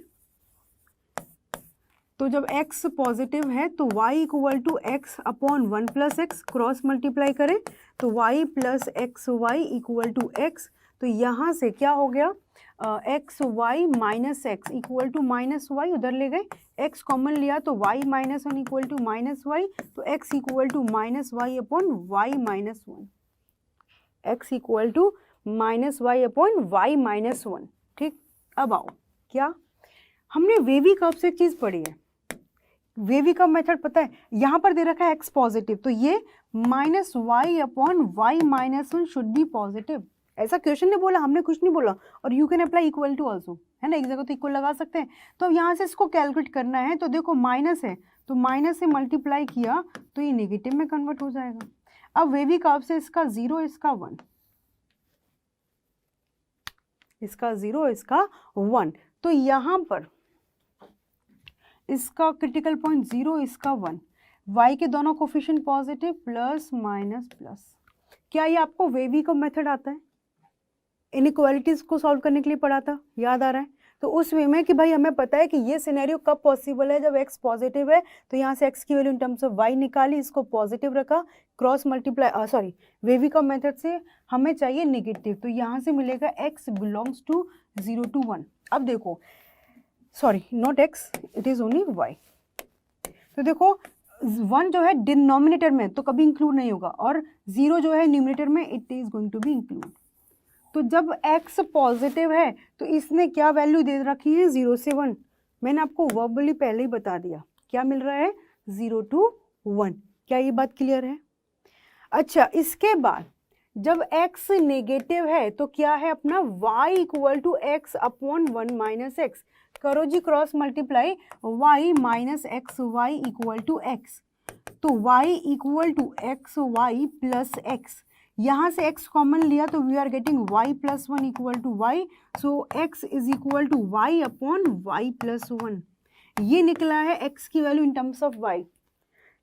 तो जब x पॉजिटिव है तो y equal to x upon 1 plus x, cross multiply करें तो y plus x y equal to x, तो यहाँ से क्या हो गया, x y minus x equal to minus y, उधर ले गए, x कॉमन लिया तो y minus 1 equal to minus y, तो x equal to minus y upon y minus 1, x equal to minus y upon y minus 1। ठीक, अब आओ, क्या हमने वेवी कर्व से एक चीज़ पढ़ी है, वेवी कर्व मेथड पता है, यहाँ पर दे रखा है x पॉजिटिव, तो ये minus y upon y minus 1 should be positive, ऐसा क्वेश्चन ने बोला, हमने कुछ नहीं बोला। और you can apply equal to also, है ना, एक जगह तो इक्वल लगा सकते हैं। तो अब यहाँ से इसको कैलकुलेट करना है, तो देखो माइनस है तो माइनस से मल्टीप्लाई किया तो ये नेगेटिव में कन्वर्ट हो जाएगा। अब वेवी कर्व से इसका 0 इसका 1, इसका 0 इसका 1, तो यहाँ पर इसका क्रिटिकल पॉइंट 0 इसका 1, y के दोनों coefficient positive, plus minus plus. क्या ये आपको वेवी का मेथड आता है? इनइक्वालिटीज को सॉल्व करने के लिए पढ़ा था, याद आ रहा है? तो उस वे में कि भाई हमें पता है कि ये सिनेरियो कब पॉसिबल है, जब x पॉजिटिव है, तो यहाँ से x की value in terms of y निकाली, इसको पॉजिटिव रखा, क्रॉस मल्टीप्लाई सॉरी वेवी का मेथड से हमें चाहिए नेगेटिव, तो यहाँ से मिलेगा x बिलोंग्स टू 0 to 1। अब देखो, sorry not x, it is only y। तो देखो 1 जो है डिनोमिनेटर में तो कभी इंक्लूड नहीं होगा, और 0 जो है न्यूमरेटर में it is going to be include. तो जब x पॉजिटिव है तो इसने क्या वैल्यू दे रखी है, 0 से 1। मैंने आपको वर्बली पहले ही बता दिया, क्या मिल रहा है, 0 to 1। क्या ये बात क्लियर है? अच्छा, इसके बाद जब x नेगेटिव है तो क्या है अपना y equal to x upon 1 minus x. करो जी cross multiply, y minus x y equal to x, तो y equal to x y plus x, यहाँ से x कॉमन लिया तो we are getting y plus 1 equal to y, so x is equal to y upon y plus 1। ये निकला है x की value in terms of y।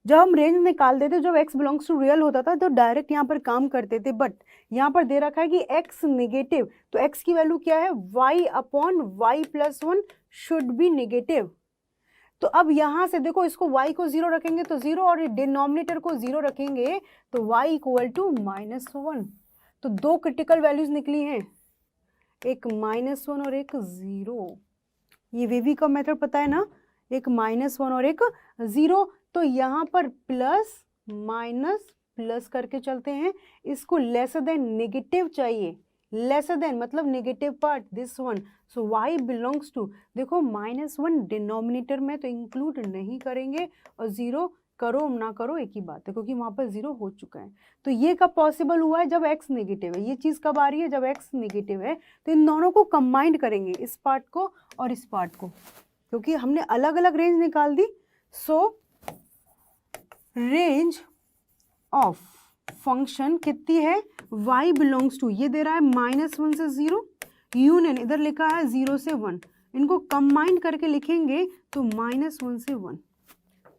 जब हम रेंज निकालते थे, जब x बिलोंग्स टू रियल होता था तो डायरेक्ट यहाँ पर काम करते थे, बट यहाँ पर दे रखा है कि x नेगेटिव, तो x की वैल्यू क्या है y upon y plus 1 should B negative. तो अब यहाँ से देखो, इसको y को 0 रखेंगे तो 0 और डिनोमिनेटर को 0 रखेंगे तो y इक्वल टू -1। तो दो क्रिटिकल वैल्यूज निकली हैं, एक -1 और एक 0। ये वेवी का मेथड पता है ना, एक -1 और एक 0। तो यहाँ पर प्लस माइनस प्लस करके चलते हैं, इसको लेसर देन नेगेटिव चाहिए, लेसर देन मतलब negative part this one, so y belongs to, देखो -1 डिनोमिनेटर में तो इंक्लूड नहीं करेंगे और 0 करो ना करो एक ही बात है, क्योंकि वहाँ पर 0 हो चुका है। तो ये कब पॉसिबल हुआ है, जब x नेगेटिव है। ये चीज़ कब आ रही है, जब x नेगेटिव है। तो इन दोनों को कंबाइंड करेंगे, इस पार्ट को और इस पार्ट को, क्योंकि हमने अलग अलग रेंज निकाल दी। सो रेंज ऑफ फंक्शन कितनी है, y बिलोंग्स टू, ये दे रहा है -1 से 0, यूनियन इधर लिखा है 0 से 1, इनको कंबाइंड करके लिखेंगे तो -1 से 1,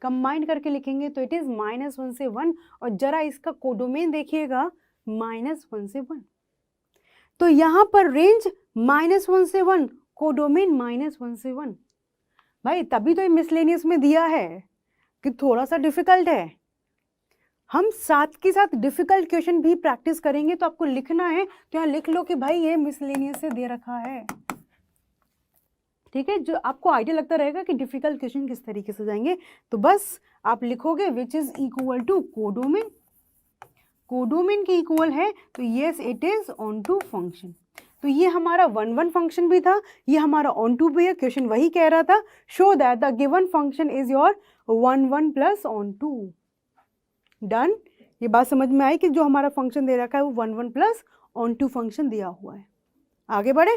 कंबाइंड करके लिखेंगे तो इट इज -1 से 1। और जरा इसका कोडोमेन देखिएगा, -1 से 1। तो यहाँ पर रेंज -1 से 1, कोडोमेन -1 से 1। भाई तभी तो ये मिसलेनियस में दिया है कि थोड़ा सा डिफिकल्ट है। हम साथ के साथ डिफिकल्ट क्वेश्चन भी प्रैक्टिस करेंगे, तो आपको लिखना है तो यहाँ लिख लो कि भाई ये मिसलेनियस से दे रखा है, ठीक है। जो आपको आइडिया लगता रहेगा कि डिफिकल्ट क्वेश्चन किस तरीके से जाएंगे, तो बस आप लिखोगे which is equal to codomain, codomain के इक्वल है तो yes it is onto function. तो ये हमारा 1-1 फंक्शन भी था, ये हमारा ऑन टू भी है। क्वेश्चन वही कह रहा था, show that the given function is your 1-1 plus on to. Done. ये बात समझ में आई कि जो हमारा फंक्शन दे रखा है वो 1-1 प्लस ऑन टू फंक्शन दिया हुआ है। आगे बढ़े।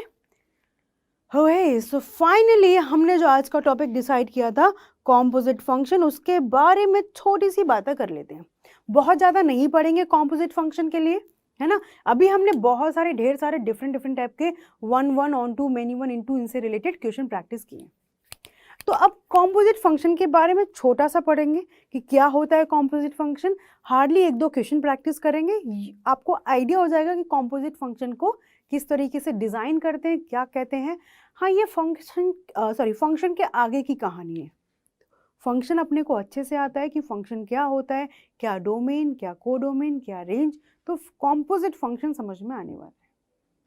सो फाइनली हमने जो आज का टॉपिक डिसाइड किया था कॉम्पोजिट फंक्शन, उसके बारे में छोटी सी बातें कर लेते हैं। बहुत ज़्यादा नहीं पढ़ेंगे कॉम्पोजिट फंक्शन के लिए, है ना। अभी हमने बहुत सारे ढेर सारे डिफरेंट टाइप के 1-1 ऑन टू मैनी 1 इनटू इनसे रिलेटेड क्वेश्चन प्रैक्टिस किए। तो अब कॉम्पोजिट फंक्शन के बारे में छोटा सा पढ़ेंगे कि क्या होता है composite function. Hardly 1-2 question practice करेंगे, आपको आइडिया हो जाएगा कि कॉम्पोजिट फंक्शन को किस तरीके से डिज़ाइन करते हैं, क्या कहते हैं। हाँ, ये फंक्शन के आगे की कहानी है। फंक्शन अपने को अच्छे से आता है कि फंक्शन क्या होता है, क्या डोमेन, क्या कोडोमेन, क्या रेंज, तो कॉम्पोजिट फंक्शन समझ में आने वाला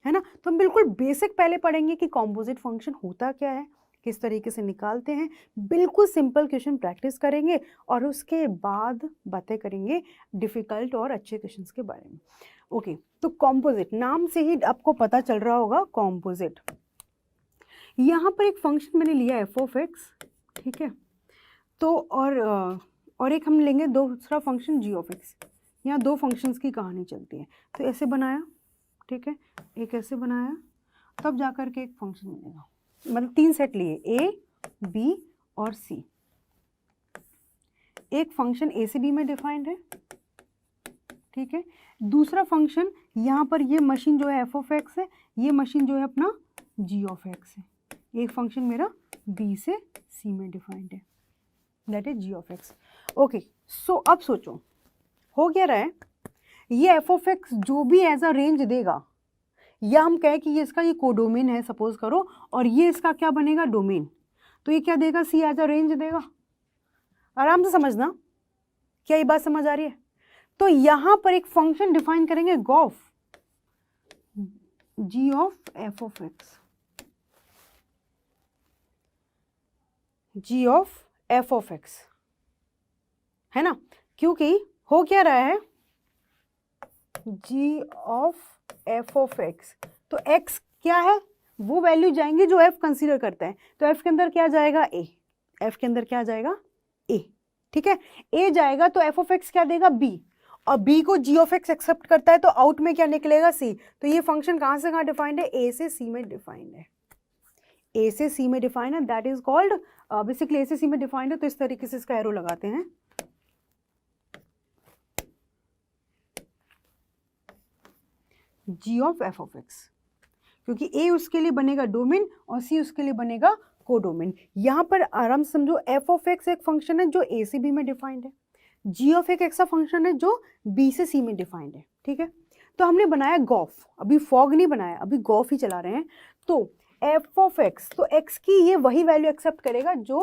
है ना। तो हम बिल्कुल बेसिक पहले पढ़ेंगे कि कॉम्पोजिट फंक्शन होता क्या है, किस तरीके से निकालते हैं। बिल्कुल सिंपल क्वेश्चन प्रैक्टिस करेंगे और उसके बाद बातें करेंगे डिफ़िकल्ट और अच्छे क्वेश्चंस के बारे में। ओके, तो कॉम्पोजिट नाम से ही आपको पता चल रहा होगा कॉम्पोजिट। यहाँ पर एक फंक्शन मैंने लिया एफ ऑफ एक्स, ठीक है। तो और एक हम लेंगे दूसरा फंक्शन जी ऑफ एक्स। यहाँ 2 फंक्शंस की कहानी चलती है। तो ऐसे बनाया, ठीक है, एक ऐसे बनाया, तब जाकर के एक फंक्शन मिलेगा। मतलब 3 सेट लिए, ए, बी और सी। एक फंक्शन ए से बी में डिफाइंड है, ठीक है। दूसरा फंक्शन यहाँ पर ये मशीन जो है एफ ऑफ एक्स है, ये मशीन जो है अपना जी ऑफ एक्स है। एक फंक्शन मेरा बी से सी में डिफाइंड है, that is ji of x. Okay, so अब सोचो हो क्या रहा है, ये एफ ऑफ एक्स जो भी एज अ रेंज देगा, या हम कहें कि ये इसका ये कोडोमेन है सपोज करो, और ये इसका क्या बनेगा डोमेन, तो ये क्या देगा, सी एज अ रेंज देगा। आराम से समझना, क्या ये बात समझ आ रही है। तो यहां पर एक फंक्शन डिफाइन करेंगे gof, g of F of x, g of F of x, है ना। क्योंकि हो क्या रहा है, जी ऑफ एफ ऑफ एक्स, तो एक्स क्या है, वो वैल्यू जाएंगे जो एफ कंसीडर करता है। तो एफ के अंदर क्या जाएगा, ए, एफ के अंदर क्या जाएगा, ए, ठीक है। ए जाएगा तो एफ ऑफ एक्स क्या देगा, बी, और बी को जी ऑफ एक्स एक्सेप्ट करता है तो आउट में क्या निकलेगा सी। तो ये फंक्शन कहाँ से कहाँ डिफाइंड है, ए से सी में डिफाइंड है, ए से सी में डिफाइंड है, दैट इज कॉल्ड बेसिकली ए से सी में डिफाइंड है। तो इस तरीके से इसका एरो लगाते हैं, जी ऑफ एफ ऑफ एक्स, क्योंकि ए उसके लिए बनेगा डोमेन और सी उसके लिए बनेगा कोडोमेन। यहाँ पर आराम से समझो, एफ ऑफ एक्स एक फंक्शन है जो ए से बी में डिफाइंड है, जी ऑफ एक ऐसा फंक्शन है जो बी से सी में डिफाइंड है, ठीक है। तो हमने बनाया गॉफ, अभी फॉग नहीं बनाया, अभी गॉफ ही चला रहे हैं। तो एफ ऑफ एक्स, तो एक्स की ये वही वैल्यू एक्सेप्ट करेगा जो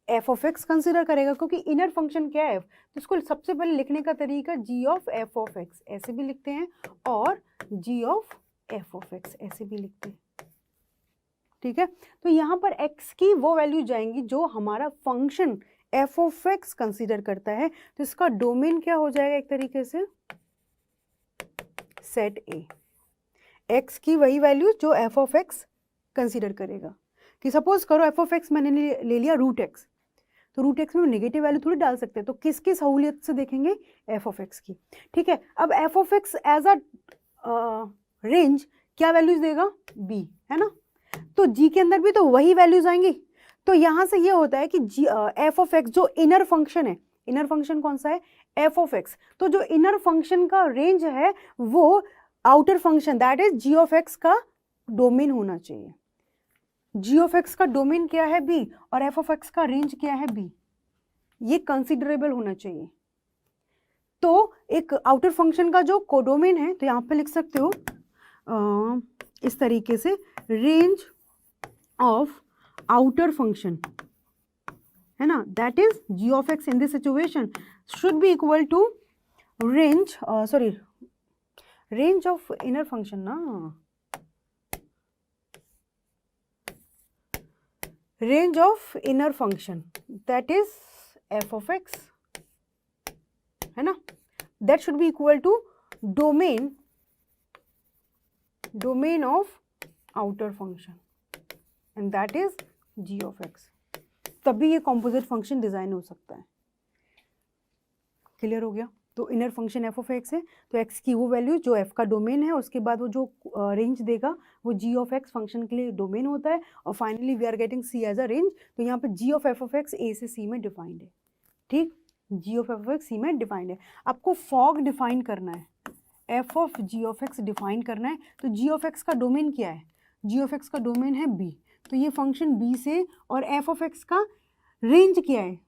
एफ ऑफ एक्स कंसिडर करेगा, क्योंकि इनर फंक्शन क्या है, तो इसको सबसे पहले लिखने का तरीका जी ऑफ एफ ऑफ एक्स ऐसे भी लिखते हैं और जी ऑफ एफ ऑफ एक्स ऐसे भी लिखते हैं, ठीक है। तो यहाँ पर x की वो वैल्यू जाएंगी जो हमारा function F of x consider करता है। तो इसका डोमेन क्या हो जाएगा, एक तरीके से सेट ए, x की वही वैल्यू जो एफ ऑफ एक्स कंसिडर करेगा। कि सपोज करो एफ ऑफ एक्स मैंने ले लिया रूट एक्स, तो रूट एक्स में नेगेटिव वैल्यू थोड़ी डाल सकते हैं, तो किसकी सहूलियत से देखेंगे, एफ ऑफ एक्स की, ठीक है। अब f of x as a range क्या वैल्यूज देगा, बी, है ना। तो जी के अंदर भी तो वही वैल्यूज आएंगी। तो यहां से ये होता है कि जी एफ ऑफ एक्स जो इनर फंक्शन है, इनर फंक्शन कौन सा है, एफ ऑफ एक्स, तो जो इनर फंक्शन का रेंज है वो outer function that is ji of X का डोमेन होना चाहिए। जी ऑफ एक्स का डोमेन क्या है, बी, और एफ ऑफ एक्स का रेंज क्या है, बी, ये कंसिडरेबल होना चाहिए। तो एक आउटर फंक्शन का जो कोडोमेन है, तो यहाँ पे लिख सकते हो इस तरीके से, रेंज ऑफ आउटर फंक्शन, है ना, that is ji of x in this situation should be equal to range, sorry range of inner function ना, range of inner function that is f of x, है ना, that should be equal to domain of outer function and that is ji of x. तभी ये कॉम्पोजिट फंक्शन डिजाइन हो सकता है। क्लियर हो गया। तो inner function F of x है, तो एक्स की वो वैल्यू जो एफ का डोमेन है, उसके बाद वो जो रेंज देगा वो जी ऑफ एक्स फंक्शन के लिए डोमेन होता है, और finally we are getting C as a range. तो यहाँ पे G of F of X A से सी में डिफाइंड है, ठीक, G of F of X C में डिफाइंड है। आपको फॉग डिफाइन करना है, F of G of X define करना है। तो जी ऑफ एक्स का डोमेन क्या है, जी ऑफ एक्स का डोमेन है बी, तो ये फंक्शन बी से, और एफ ऑफ एक्स का रेंज क्या है,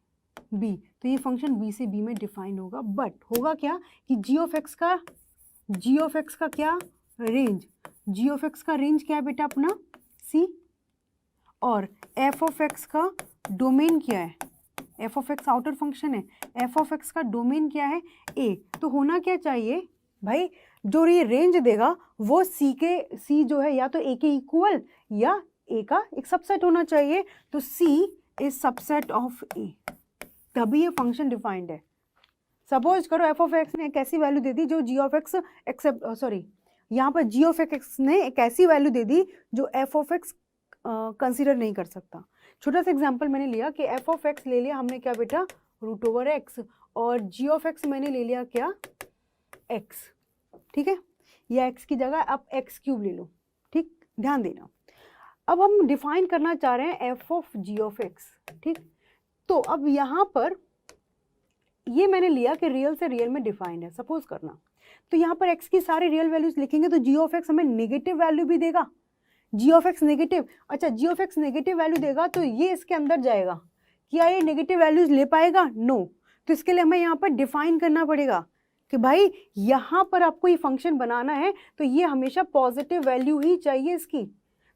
बी, तो ये फंक्शन बी से बी में डिफाइन होगा। बट होगा क्या कि जी ऑफ एक्स का क्या रेंज, जी ऑफ एक्स का रेंज क्या है बेटा अपना सी, और एफ ऑफ एक्स का डोमेन क्या है, F of x outer function है, एफ ऑफ एक्स का डोमेन क्या है ए। तो होना क्या चाहिए भाई, जो ये रेंज देगा वो सी जो है या तो ए के इक्वल या ए का एक सबसेट होना चाहिए। तो सी इज सबसेट ऑफ ए, तभी ये फंक्शन डिफाइंड है। सपोज करो एफ ऑफ एक्स ने एक ऐसी वैल्यू दे दी जो जी ऑफ एक्स एक्सेप्ट, सॉरी यहाँ पर जी ऑफ एक्स ने एक ऐसी वैल्यू दे दी जो एफ ऑफ एक्स कंसिडर नहीं कर सकता। छोटा सा एग्जांपल मैंने लिया कि एफ ऑफ एक्स ले लिया हमने क्या बेटा, रूट ओवर एक्स, और जी ऑफ एक्स मैंने ले लिया क्या, एक्स, ठीक है, या एक्स की जगह आप एक्स क्यूब ले लो, ठीक, ध्यान देना। अब हम डिफाइन करना चाह रहे हैं F of G of X, ठीक। तो अब यहाँ पर ये मैंने लिया कि रियल से रियल में डिफाइंड है, सपोज करना, तो यहाँ पर एक्स की सारी रियल वैल्यूज लिखेंगे तो जी ऑफ एक्स हमें नेगेटिव वैल्यू भी देगा, जी ऑफ एक्स नेगेटिव, अच्छा जी ऑफ एक्स नेगेटिव वैल्यू देगा तो ये इसके अंदर जाएगा, क्या ये नेगेटिव वैल्यूज ले पाएगा, नो। तो इसके लिए हमें यहाँ पर डिफाइन करना पड़ेगा कि भाई यहाँ पर आपको ये फंक्शन बनाना है तो ये हमेशा पॉजिटिव वैल्यू ही चाहिए इसकी।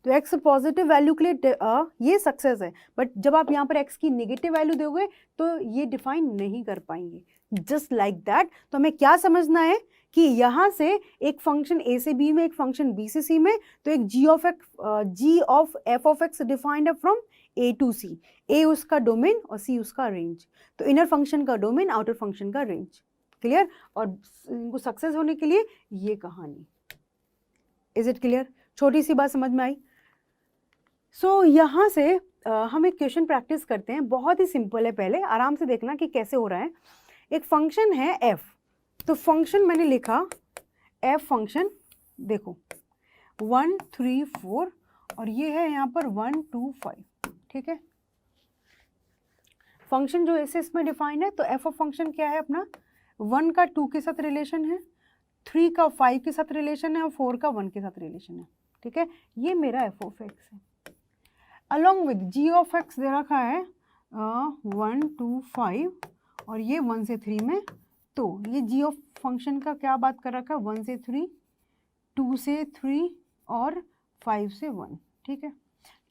तो x पॉजिटिव वैल्यू के लिए ये सक्सेस है, बट जब आप यहाँ पर x की नेगेटिव वैल्यू दोगे तो ये डिफाइन नहीं कर पाएंगे, जस्ट लाइक दैट। तो हमें क्या समझना है कि यहाँ से एक फंक्शन a से b में, एक फंक्शन b से c में, तो एक g of f of x defined है from a to c, a उसका डोमेन और c उसका रेंज। तो इनर फंक्शन का डोमेन, आउटर फंक्शन का रेंज, क्लियर। और इनको सक्सेस होने के लिए ये कहानी, इज इट क्लियर, छोटी सी बात समझ में आई। सो यहाँ से हम एक क्वेश्चन प्रैक्टिस करते हैं, बहुत ही सिंपल है, पहले आराम से देखना कि कैसे हो रहा है। एक फंक्शन है f, तो फंक्शन मैंने लिखा एफ फंक्शन, देखो 1 3 4 और ये है यहाँ पर 1 2 5, ठीक है। फंक्शन जो ऐसे इसमें डिफाइंड है, तो एफ ऑफ फंक्शन क्या है अपना, 1 का 2 के साथ रिलेशन है, 3 का 5 के साथ रिलेशन है और 4 का 1 के साथ रिलेशन है, ठीक है। ये मेरा एफ ऑफ एक्स है। Along with g of x दे रखा है 1 2 5 और ये 1 से 3 में, तो ये जी ऑफ फंक्शन का क्या बात कर रखा है, 1 से 3, 2 से 3 और 5 से 1, ठीक है।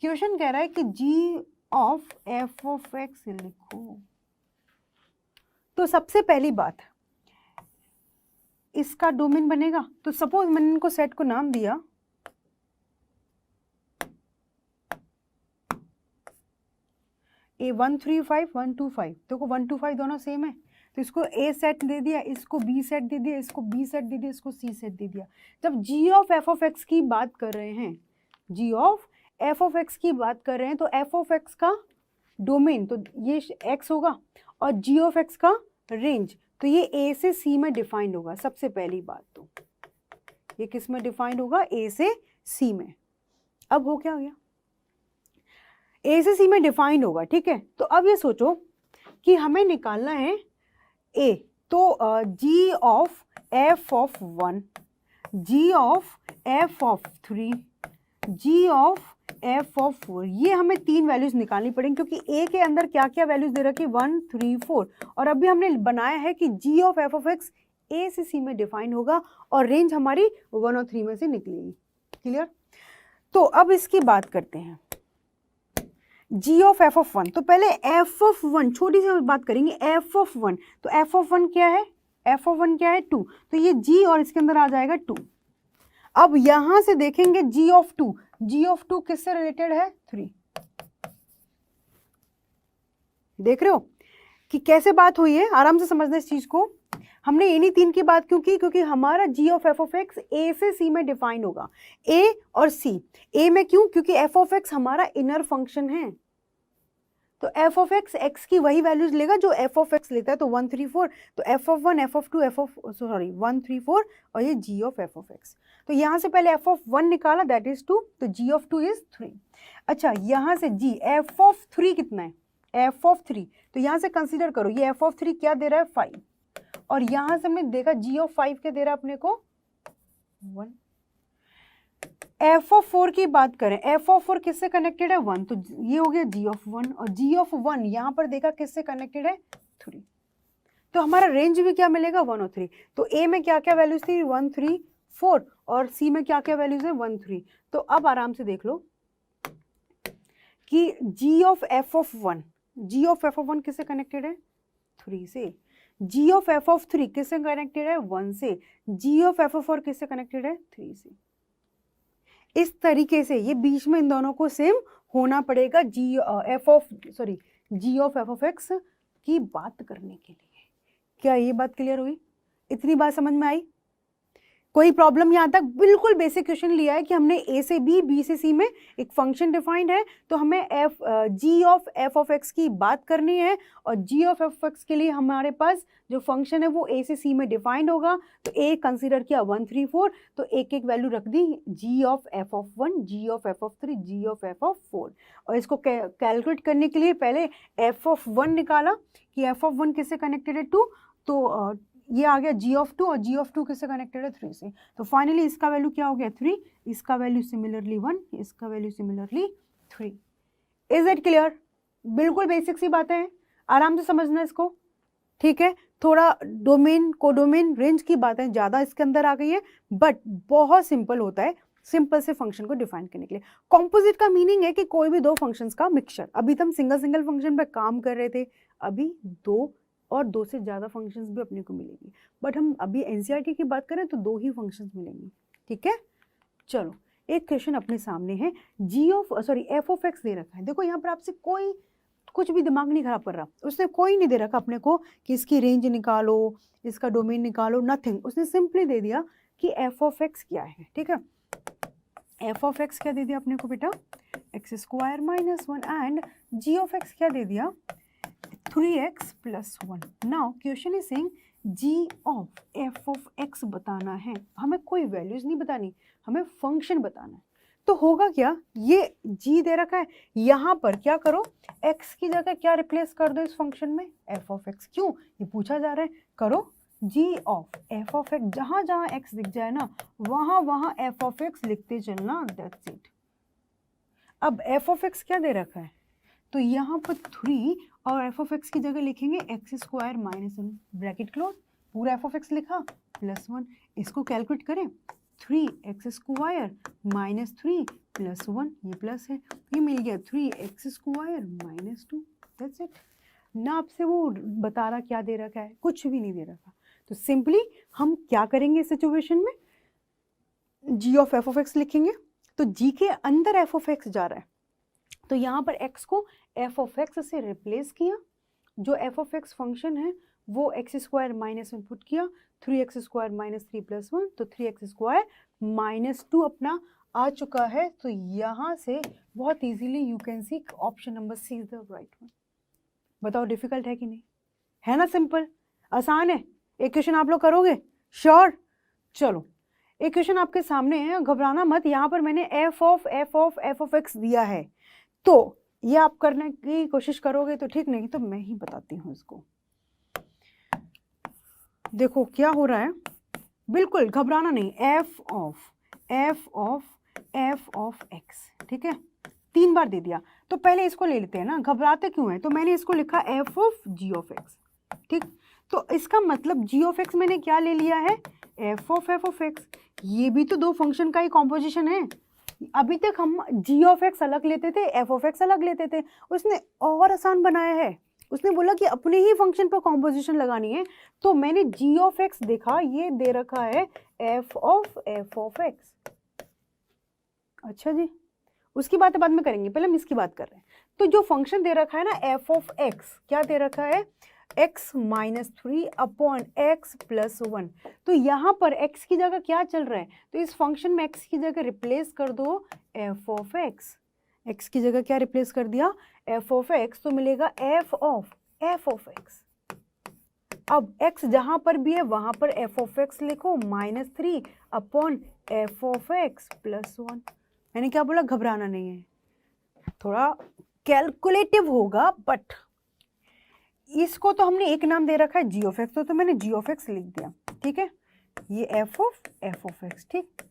क्वेश्चन कह रहा है कि जी ऑफ एफ ऑफ एक्स लिखो। तो सबसे पहली बात, इसका डोमेन बनेगा, तो सपोज मैंने इनको सेट को नाम दिया A1 3 5 1 2 5, देखो 1 2 5 दोनों सेम है, तो इसको A सेट दे दिया, इसको B सेट दे दिया, इसको B सेट दे दिया, इसको C सेट दे दिया। जब G of F of X की बात कर रहे हैं, G of F of X की बात कर रहे हैं, तो F ऑफ X का डोमेन तो ये X होगा और G ऑफ X का रेंज तो ये A से C में डिफाइंड होगा। सबसे पहली बात तो ये किस में डिफाइंड होगा, A से C में। अब हो क्या गया, A से C में डिफाइंड होगा, ठीक है। तो अब ये सोचो कि हमें निकालना है A, तो G of F of 1, G of F of 3, G of F of 4, ये हमें 3 वैल्यूज निकालनी पड़ेंगी क्योंकि A के अंदर क्या क्या वैल्यूज दे रखी है 1 3 4, और अभी हमने बनाया है कि G of F of X A से C में डिफाइन होगा और रेंज हमारी 1 और 3 में से निकलेगी। क्लियर। तो अब इसकी बात करते हैं G ऑफ F ऑफ 1, तो पहले F ऑफ 1 छोटी सी बात करेंगे, F ऑफ 1, तो F ऑफ 1 क्या है, F ऑफ 1 क्या है 2, तो ये G और इसके अंदर आ जाएगा 2। अब यहां से देखेंगे G ऑफ 2, G ऑफ 2 किससे रिलेटेड है 3। देख रहे हो कि कैसे बात हुई है, आराम से समझना इस चीज को। हमने इन्हीं 3 की बात क्यों की, क्योंकि हमारा G of F of X A से C में डिफाइन होगा, A और C। A में क्यों, क्योंकि F ऑफ X हमारा इनर फंक्शन है, तो F ऑफ X X की वही वैल्यूज लेगा जो F ऑफ X लेता है, तो 1 3 4, तो F of 1 F of 2 F of 1 3 4 और ये G of F of X। तो यहाँ से पहले F ऑफ 1 निकाला, दैट इज 2, तो G ऑफ 2 इज 3। अच्छा, यहाँ से G F ऑफ 3 कितना है, F ऑफ 3, तो यहाँ से कंसीडर करो ये F ऑफ 3 क्या दे रहा है 5, और यहाँ से हमने देखा G ऑफ 5 क्या दे रहा है अपने को 1। F ऑफ 4 की बात करें, F ऑफ 4 किससे कनेक्टेड है 1, तो ये हो गया G ऑफ 1, और G ऑफ 1 यहाँ पर देखा किससे कनेक्टेड है 3, तो हमारा रेंज भी क्या मिलेगा 1 और 3। तो A में क्या क्या वैल्यूज थी 1 3 4 और C में क्या क्या वैल्यूज है 1 3। तो अब आराम से देख लो कि G of F of 1, G of F of 1 किससे कनेक्टेड है 3 से, G ऑफ F ऑफ 3 किससे कनेक्टेड है 1 से, G ऑफ F ऑफ 4 किससे कनेक्टेड है 3 से। इस तरीके से ये बीच में इन दोनों को सेम होना पड़ेगा G of F of X की बात करने के लिए। क्या ये बात क्लियर हुई, इतनी बात समझ में आई, कोई प्रॉब्लम यहाँ तक? बिल्कुल बेसिक क्वेश्चन लिया है कि हमने A से B, B से C में एक फंक्शन डिफाइंड है, तो हमें G of F of X की बात करनी है, और G of F of X के लिए हमारे पास जो फंक्शन है वो A से C में डिफाइंड होगा। तो A कंसीडर किया 1 3 4, तो एक एक वैल्यू रख दी, G of F of 1, G of F of 3, G of F of 4, और इसको कैलकुलेट करने के लिए पहले F ऑफ 1 निकाला कि F ऑफ 1 किससे कनेक्टेड है 2, तो ये आ गया G ऑफ 2, और G ऑफ 2 किससे कनेक्टेड है 3 से, तो फाइनली इसका वैल्यू क्या हो गया 3, इसका वैल्यू सिमिलरली 1, इसका value similarly 3। Is it clear? बिल्कुल बेसिक सी बातें हैं, आराम से समझना इसको, ठीक है। थोड़ा डोमेन, कोडोमेन, रेंज की बातें ज़्यादा इसके अंदर आ गई है, बट बहुत सिंपल होता है सिंपल से फंक्शन को डिफाइन करने के लिए। कॉम्पोजिट का मीनिंग है कि कोई भी दो फंक्शंस का मिक्सचर। अभी तो हम सिंगल सिंगल फंक्शन पर काम कर रहे थे, अभी दो और दो से ज़्यादा फंक्शंस भी अपने को मिलेंगी, बट हम अभी एनसीईआरटी की बात करें तो 2 ही फंक्शंस मिलेंगी, ठीक है। चलो, एक क्वेश्चन अपने सामने है, F ऑफ X दे रखा है। देखो यहाँ पर आपसे कोई कुछ भी दिमाग नहीं खराब कर रहा, उसने कोई नहीं दे रखा अपने को कि इसकी रेंज निकालो, इसका डोमेन निकालो, नथिंग। उसने सिंपली दे दिया कि F ऑफ X क्या है, ठीक है। F ऑफ X क्या दे दिया अपने को बेटा, x² - 1, and G of X क्या दे दिया 3x + 1। Now question is saying G of F of X बताना है, हमें कोई वैल्यूज नहीं बतानी, हमें फंक्शन बताना है। तो होगा क्या, ये जी दे रखा है, यहाँ पर क्या करो, एक्स की जगह क्या रिप्लेस कर दो इस फंक्शन में, एफ ऑफ एक्स। क्यों, ये पूछा जा रहा है, करो जी ऑफ एफ ऑफ एक्स, जहां जहां एक्स दिख जाए ना वहां वहां एफ ऑफ एक्स लिखते चलना, दैट्स इट। अब एफ ऑफ एक्स क्या दे रखा है, तो यहाँ पर 3 और एफ ऑफ एक्स की जगह लिखेंगे x square minus 1 bracket close, पूरा एफ ऑफ एक्स लिखा +1। इसको कैलकुलेट करें, 3x स्क्वायर माइनस 3 +1, ये प्लस है, ये मिल गया 3x square minus 2, that's it. ना आपसे वो बता रहा क्या दे रखा है, कुछ भी नहीं दे रखा। तो सिंपली हम क्या करेंगे इस सिचुएशन में, जी ऑफ एफ ऑफ एक्स लिखेंगे। तो जी के अंदर एफ ऑफ एक्स जा रहा है, तो यहाँ पर x को एफ ऑफ एक्स से रिप्लेस किया, जो एफ ऑफ एक्स फंक्शन है वो एक्स स्क्वायर माइनस 1 पुट किया, 3x स्क्वायर माइनस 3 +1, तो 3x स्क्वायर माइनस 2 अपना आ चुका है। तो यहाँ से बहुत easily you can see option number C is the right one. बताओ डिफिकल्ट है कि नहीं, है ना, सिंपल आसान है। एक क्वेश्चन आप लोग करोगे श्योर? चलो एक क्वेश्चन आपके सामने है, घबराना मत, यहाँ पर मैंने एफ ऑफ एक्स दिया है, तो ये आप करने की कोशिश करोगे तो ठीक, नहीं तो मैं ही बताती हूँ इसको। देखो क्या हो रहा है, बिल्कुल घबराना नहीं, एफ ऑफ एक्स, ठीक है, 3 बार दे दिया, तो पहले इसको ले लेते हैं ना, घबराते क्यों है, तो मैंने इसको लिखा F of G of X, ठीक। तो इसका मतलब जी ऑफ एक्स मैंने क्या ले लिया है, एफ ऑफ एक्स। ये भी तो दो फंक्शन का ही कॉम्पोजिशन है। अभी तक हम जी ऑफ एक्स अलग लेते थे, एफ ऑफ एक्स अलग लेते थे, उसने और आसान बनाया है, उसने बोला कि अपने ही फंक्शन पर कॉम्पोजिशन लगानी है। तो मैंने जी ऑफ एक्स देखा, ये दे रखा है एफ ऑफ एक्स। अच्छा जी, उसकी बात बाद में करेंगे, पहले हम इसकी बात कर रहे हैं। तो जो फंक्शन दे रखा है ना एफ ऑफ एक्स, क्या दे रखा है, x minus 3 upon x plus 1। तो यहाँ पर x की जगह क्या चल रहा है, तो इस फंक्शन में x की जगह रिप्लेस कर दो f ऑफ x। x की जगह क्या रिप्लेस कर दिया, f ऑफ x, तो मिलेगा f ऑफ x। अब x जहां पर भी है वहां पर f ऑफ x लिखो, -3 upon f of x plus 1। मैंने क्या बोला, घबराना नहीं है, थोड़ा कैलकुलेटिव होगा, बट इसको तो हमने एक नाम दे रखा है जी ऑफ एक्स, तो मैंने जी ऑफ एक्स लिख दिया, ठीक है। ये एफ ऑफ एक्स, ठीक।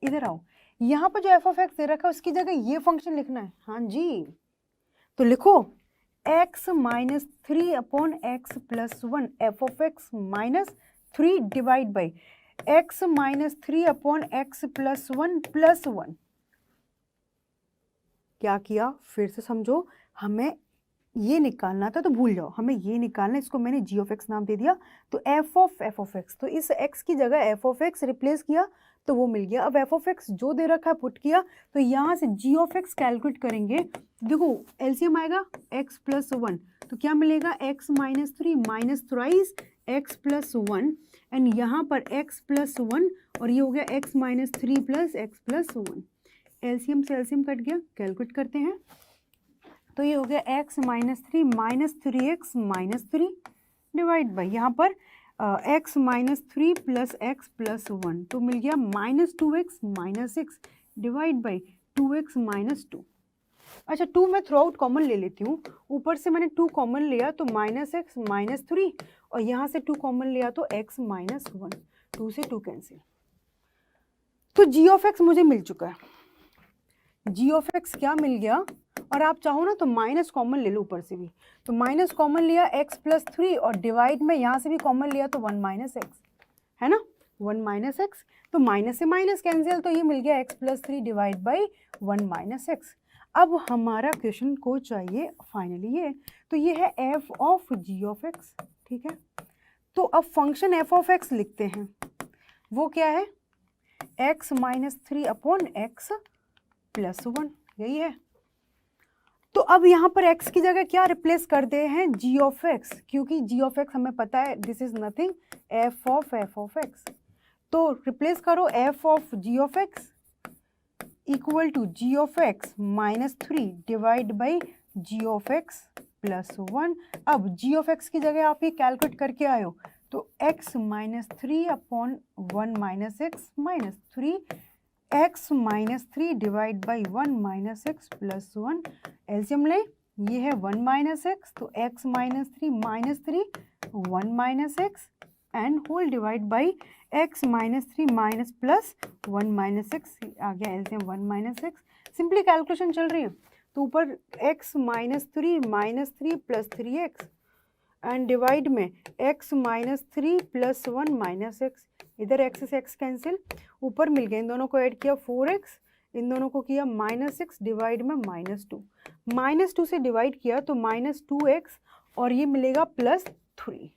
इधर आओ, यहाँ पर जो एफ ऑफ एक्स दे रखा है उसकी जगह ये फंक्शन लिखना है, हाँ जी। तो लिखो x minus 3 upon x plus 1, F of x minus 3 divide by x minus 3 upon x plus 1 क्या किया, फिर से समझो, हमें ये निकालना था तो भूल जाओ, हमें ये निकालना, इसको मैंने जी ऑफ एक्स नाम दे दिया। तो एफ ऑफ एक्स, तो इस एक्स की जगह एफ ऑफ एक्स रिप्लेस किया तो वो मिल गया। अब एफ ऑफ एक्स जो दे रखा है पुट किया, तो यहाँ से जी ऑफ एक्स कैलकुलेट करेंगे। देखो एलसीएम आएगा x प्लस 1, तो क्या मिलेगा, x minus 3 minus thrice x plus 1, and यहाँ पर x प्लस 1 और ये हो गया x minus 3 plus x plus 1। LCM से एलसीएम कट गया, कैलकुलेट करते हैं, तो ये हो गया x minus 3 minus 3x minus 3 divide by यहाँ पर x minus 3 plus x plus 1, तो मिल गया -2x minus 6 divide by 2x minus 2। अच्छा 2 मैं थ्रू आउट कॉमन ले लेती हूँ, ऊपर से मैंने 2 कॉमन लिया तो -x माइनस 3, और यहाँ से 2 कॉमन लिया तो x माइनस 1, 2 से 2 कैंसिल। तो जी ऑफ एक्स मुझे मिल चुका है, जी ऑफ एक्स क्या मिल गया, और आप चाहो ना तो माइनस कॉमन ले लो ऊपर से भी, तो माइनस कॉमन लिया x प्लस 3 और डिवाइड में यहाँ से भी कॉमन लिया तो 1 माइनस एक्स, है ना, 1 माइनस एक्स, तो माइनस से माइनस कैंसिल, तो ये मिल गया x plus 3 divide by 1 minus x. अब हमारा क्वेश्चन को चाहिए फाइनली ये, तो ये है f of g of x, ठीक है। तो अब फंक्शन f ऑफ x लिखते हैं, वो क्या है, x minus 3 upon x plus 1, यही है। तो अब यहाँ पर x की जगह क्या रिप्लेस करते हैं, g ऑफ x, क्योंकि g ऑफ x हमें पता है this is nothing f of x, तो रिप्लेस करो f of g of x equal to g of x minus 3 divide by g of x plus 1। अब g ऑफ x की जगह आप ये कैलकुलेट करके आए हो, तो x minus 3 upon 1 minus x minus 3, x minus 3 divide by 1 minus x plus 1। LCM ले, ये है 1 माइनस एक्स, तो x minus 3 minus 3 1 minus x and whole divide by x minus 3 minus plus 1 minus x, आ गया LCM 1 minus x. Simply calculation चल रही है, तो ऊपर x minus 3 plus 3x and divide में x minus 3 plus 1 minus x, इधर x से x कैंसिल, ऊपर मिल गया, इन दोनों को ऐड किया 4x, इन दोनों को किया माइनस एक्स डिवाइड में -2 से डिवाइड किया तो -2x और ये मिलेगा +3।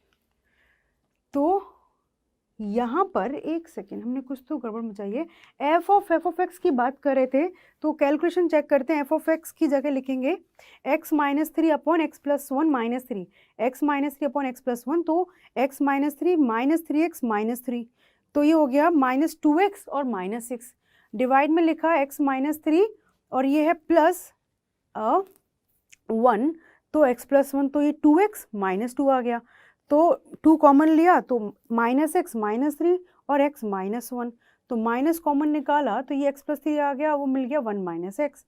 तो यहाँ पर एक सेकेंड, हमने कुछ तो गड़बड़ मचाई है। f ऑफ x की बात कर रहे थे, तो कैलकुलेशन चेक करते हैं। f ऑफ x की जगह लिखेंगे x minus 3 upon x plus 1 minus 3, x minus 3 upon x plus 1, तो x minus 3 minus 3x minus 3, तो ये हो गया -2x और -6। डिवाइड में लिखा x माइनस 3 और ये है प्लस 1, तो x प्लस 1, तो ये 2x -2 आ गया, तो 2 कॉमन लिया तो -x -3 और x -1, तो माइनस कॉमन निकाला तो ये x प्लस 3 आ गया, वो मिल गया 1 x।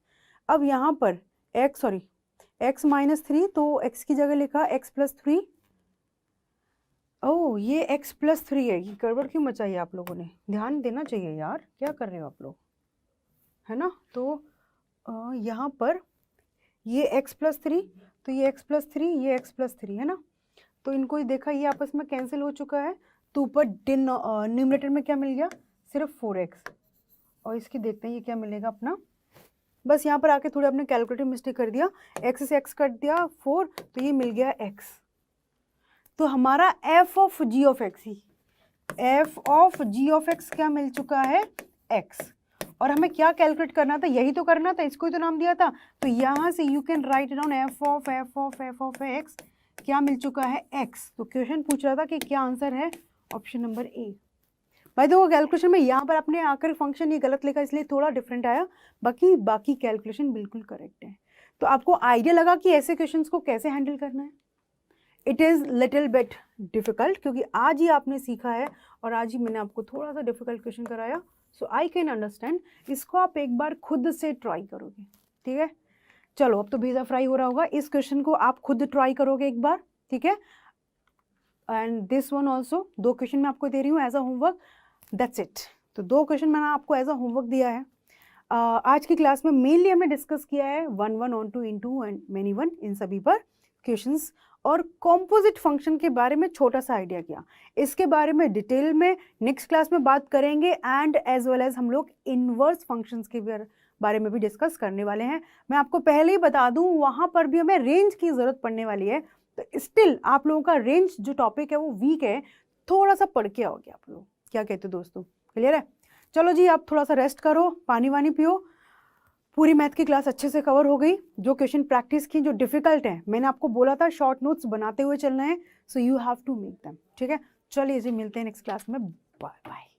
अब यहाँ पर x माइनस 3, तो x की जगह लिखा x प्लस 3। ओह, ये x प्लस 3 है, ये गड़बड़ क्यों मचाई आप लोगों ने? ध्यान देना चाहिए यार, क्या कर रहे हो आप लोग, है ना? तो यहाँ पर ये x प्लस 3, तो ये x प्लस 3, ये x प्लस 3 है ना, तो इनको ही देखा, ये आपस में कैंसिल हो चुका है, तो ऊपर न्यूमरेटर में क्या मिल गया, सिर्फ 4x, और इसकी देखते हैं ये क्या मिलेगा अपना। बस यहाँ पर आके थोड़ा अपने कैलकुलेटिव मिस्टेक कर दिया, x से x कट दिया 4, तो ये मिल गया x। तो हमारा f of g of x he, f of g of x क्या मिल चुका है, x। और हमें क्या कैलकुलेट करना था, यही तो करना था, इसको ही तो नाम दिया था, तो यहाँ से you can write down f of x क्या मिल चुका है, x। तो क्वेश्चन पूछ रहा था कि क्या आंसर है, ऑप्शन नंबर ए। भाई देखो कैलकुलेशन में यहाँ पर आपने आकर फंक्शन ये गलत लिखा, इसलिए थोड़ा डिफरेंट आया, बाकी कैलकुलेशन बिल्कुल करेक्ट है। तो आपको आइडिया लगा कि ऐसे क्वेश्चंस को कैसे हैंडल करना है। It is little bit difficult, क्योंकि आज ही आपने सीखा है और आज ही मैंने आपको थोड़ा सा डिफिकल्ट क्वेश्चन कराया, सो आई कैन अंडरस्टैंड। इसको आप एक बार खुद से ट्राई करोगे, ठीक है? चलो, अब तो भेजा फ्राई हो रहा होगा, इस क्वेश्चन को आप खुद ट्राई करोगे एक बार, ठीक है? And this one also, 2 question मैं आपको दे रही हूँ as a homework, that's it. तो 2 क्वेश्चन मैंने आपको एज अ होमवर्क दिया है। आज की क्लास में मेनली हमने डिस्कस किया है 1 1 ऑन 2 इन 2 एंड मेनी 1, इन सभी पर क्वेश्चंस, और कॉम्पोजिट फंक्शन के बारे में छोटा सा आइडिया किया। इसके बारे में डिटेल में नेक्स्ट क्लास में बात करेंगे, एंड एज वेल एज हम लोग इनवर्स फंक्शंस के बारे में भी डिस्कस करने वाले हैं। मैं आपको पहले ही बता दूं, वहाँ पर भी हमें रेंज की ज़रूरत पड़ने वाली है, तो स्टिल आप लोगों का रेंज जो टॉपिक है वो वीक है, थोड़ा सा पढ़ के आओगे आप लोग। क्या कहते हो दोस्तों, क्लियर है? चलो जी, आप थोड़ा सा रेस्ट करो, पानी वानी पियो। पूरी मैथ की क्लास अच्छे से कवर हो गई। जो क्वेश्चन प्रैक्टिस की जो डिफिकल्ट है, मैंने आपको बोला था शॉर्ट नोट्स बनाते हुए चलना है, so you have to make them, ठीक है? चलिए जी, मिलते हैं नेक्स्ट क्लास में, बाय बाय।